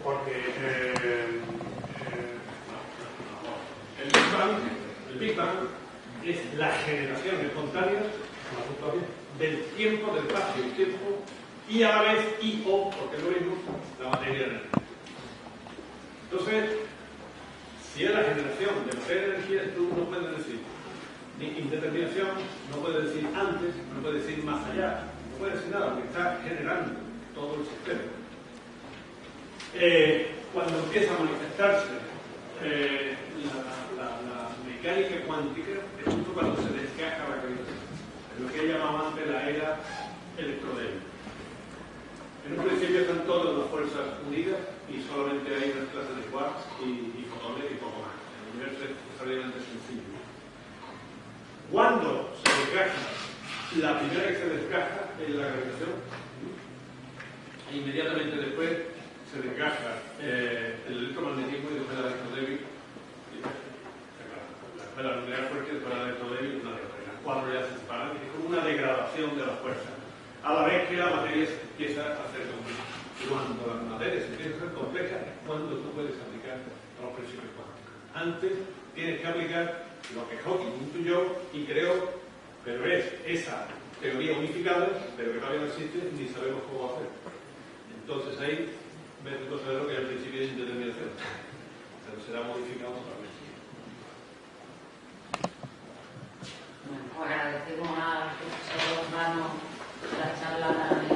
Porque el Big Bang es la generación espontánea del tiempo, del espacio y tiempo, y a la vez I-O, porque es lo mismo, la materia energía. Entonces, si es la generación de materia y energía, tú no puedes decir ni indeterminación, no puedes decir antes, no puedes decir más allá, no puedes decir nada, porque está generando todo el sistema. Cuando empieza a manifestarse la mecánica cuántica, es justo cuando se desgaja la gravitación, es lo que llamamos antes la era electrodébil. En un principio están todas las fuerzas unidas y solamente hay unas clases de quarks y fotones y poco más. El universo es extraordinariamente sencillo. Cuando se desgaja, la primera que se desgaja es la gravitación, e inmediatamente después se desgaja el electromagnetismo y después la electrodébil. La esfera nuclear fuerte y después la electrodébil, una de las cuatro ya se separan, es como una degradación de las fuerzas. A la vez que la materia se empieza a hacer compleja. Cuando la materia se empieza a hacer compleja es cuando tú puedes aplicar los principios cuánticos. Antes tienes que aplicar lo que Hawking intuyó y creó, pero es esa teoría unificada, pero que todavía no existe ni sabemos cómo hacer. Entonces ahí ves tú saber lo que es el principio de indeterminación. Pero será modificado para el Bueno, agradecemos plana